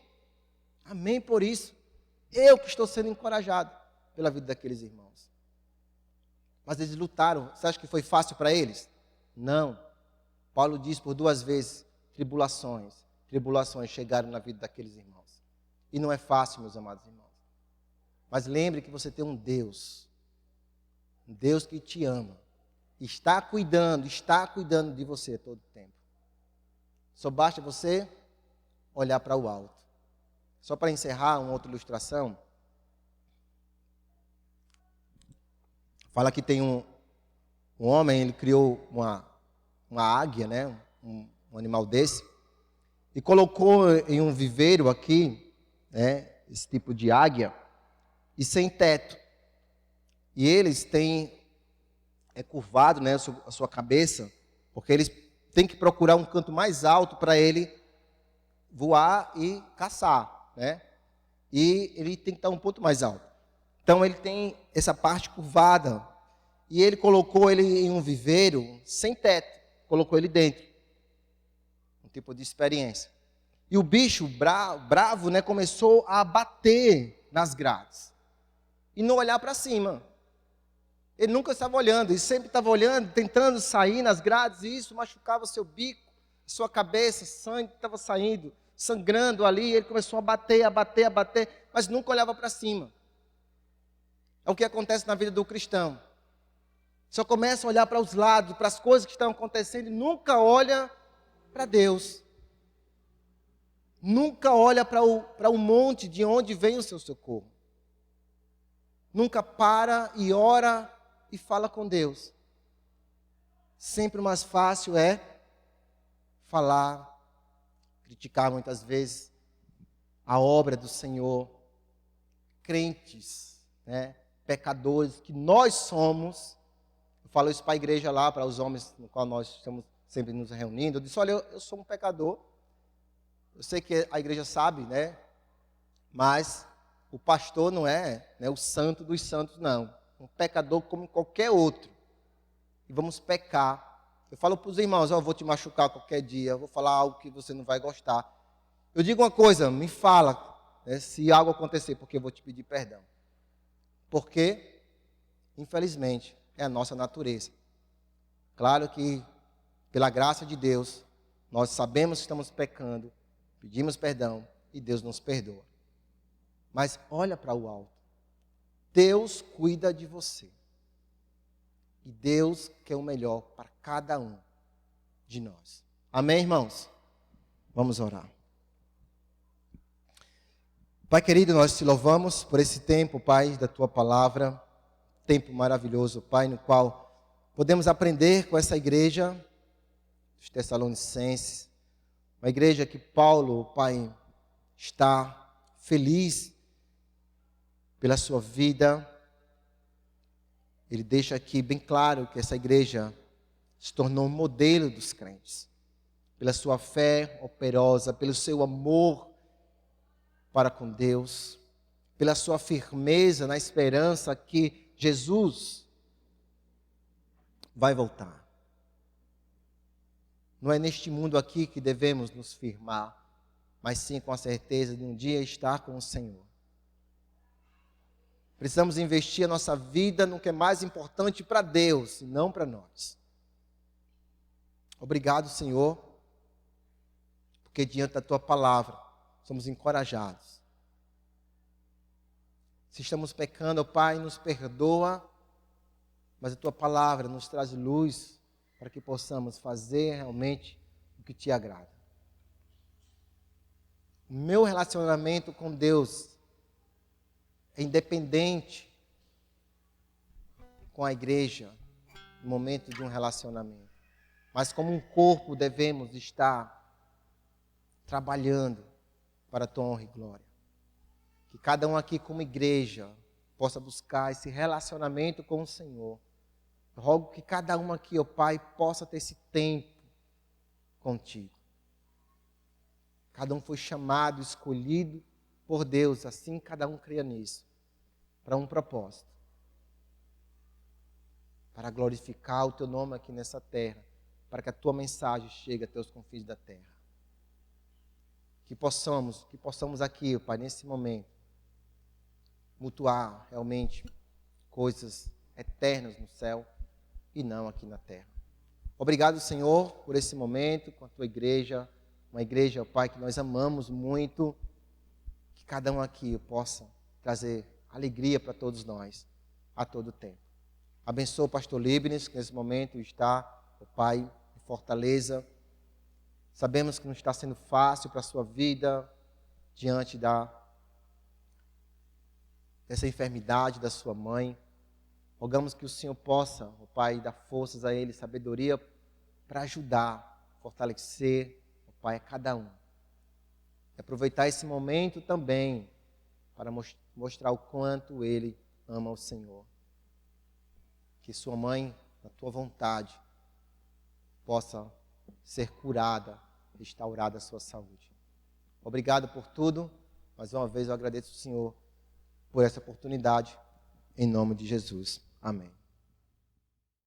Amém por isso. Eu que estou sendo encorajado pela vida daqueles irmãos. Mas eles lutaram. Você acha que foi fácil para eles? Não. Paulo diz por 2 vezes, tribulações chegaram na vida daqueles irmãos. E não é fácil, meus amados irmãos. Mas lembre que você tem um Deus que te ama, está cuidando de você todo o tempo. Só basta você olhar para o alto. Só para encerrar, uma outra ilustração. Fala que tem um homem, ele criou uma águia, né? Um animal desse, e colocou em um viveiro aqui, né? Esse tipo de águia, e sem teto. E eles têm curvado, né, a sua cabeça, porque eles têm que procurar um canto mais alto para ele voar e caçar, né? E ele tem que estar um ponto mais alto. Então ele tem essa parte curvada. E ele colocou ele em um viveiro sem teto. Colocou ele dentro. Um tipo de experiência. E o bicho bravo, né, começou a bater nas grades. E não olhar para cima. Ele nunca estava olhando, ele sempre estava olhando, tentando sair nas grades, e isso machucava seu bico, sua cabeça, sangue estava saindo, sangrando ali, ele começou a bater, mas nunca olhava para cima. É o que acontece na vida do cristão. Só começa a olhar para os lados, para as coisas que estão acontecendo, e nunca olha para Deus. Nunca olha para o monte de onde vem o seu socorro. Nunca para e ora e fala com Deus. Sempre o mais fácil é falar, criticar muitas vezes a obra do Senhor. Crentes, né, pecadores que nós somos. Eu falo isso para a igreja lá, para os homens no qual nós estamos sempre nos reunindo. Eu disse, olha, eu sou um pecador. Eu sei que a igreja sabe, né? Mas o pastor não é, né, o santo dos santos, não. Um pecador como qualquer outro. E vamos pecar. Eu falo para os irmãos, eu vou te machucar qualquer dia, eu vou falar algo que você não vai gostar. Eu digo uma coisa, me fala, né, se algo acontecer, porque eu vou te pedir perdão. Porque, infelizmente, é a nossa natureza. Claro que, pela graça de Deus, nós sabemos que estamos pecando, pedimos perdão e Deus nos perdoa. Mas olha para o alto. Deus cuida de você. E Deus quer o melhor para cada um de nós. Amém, irmãos? Vamos orar. Pai querido, nós te louvamos por esse tempo, Pai, da Tua palavra. Tempo maravilhoso, Pai, no qual podemos aprender com essa igreja dos Tessalonicenses. Uma igreja que Paulo, Pai, está feliz pela sua vida. Ele deixa aqui bem claro que essa igreja se tornou um modelo dos crentes. Pela sua fé operosa, pelo seu amor para com Deus, pela sua firmeza na esperança que Jesus vai voltar. Não é neste mundo aqui que devemos nos firmar, mas sim com a certeza de um dia estar com o Senhor. Precisamos investir a nossa vida no que é mais importante para Deus e não para nós. Obrigado, Senhor, porque diante da Tua palavra somos encorajados. Se estamos pecando, ó Pai, nos perdoa, mas a Tua palavra nos traz luz para que possamos fazer realmente o que Te agrada. O meu relacionamento com Deus é independente com a igreja no momento de um relacionamento. Mas como um corpo devemos estar trabalhando para a Tua honra e glória. Que cada um aqui como igreja possa buscar esse relacionamento com o Senhor. Eu rogo que cada um aqui, ó Pai, possa ter esse tempo contigo. Cada um foi chamado, escolhido por Deus, assim cada um cria nisso, para um propósito. Para glorificar o Teu nome aqui nessa terra, para que a Tua mensagem chegue até os confins da terra. Que possamos aqui, Pai, nesse momento, mutuar realmente coisas eternas no céu e não aqui na terra. Obrigado, Senhor, por esse momento com a Tua igreja, uma igreja, Pai, que nós amamos muito, que cada um aqui possa trazer alegria para todos nós, a todo tempo. Abençoa o pastor Líbines, que nesse momento está, Pai, em Fortaleza. Sabemos que não está sendo fácil para a sua vida, diante dessa enfermidade da sua mãe. Rogamos que o Senhor possa, Pai, dar forças a ele, sabedoria para ajudar, fortalecer, Pai, a cada um. E aproveitar esse momento também para mostrar o quanto ele ama o Senhor. Que sua mãe, na Tua vontade, possa ser curada, restaurada a sua saúde. Obrigado por tudo. Mais uma vez eu agradeço ao Senhor por essa oportunidade. Em nome de Jesus. Amém.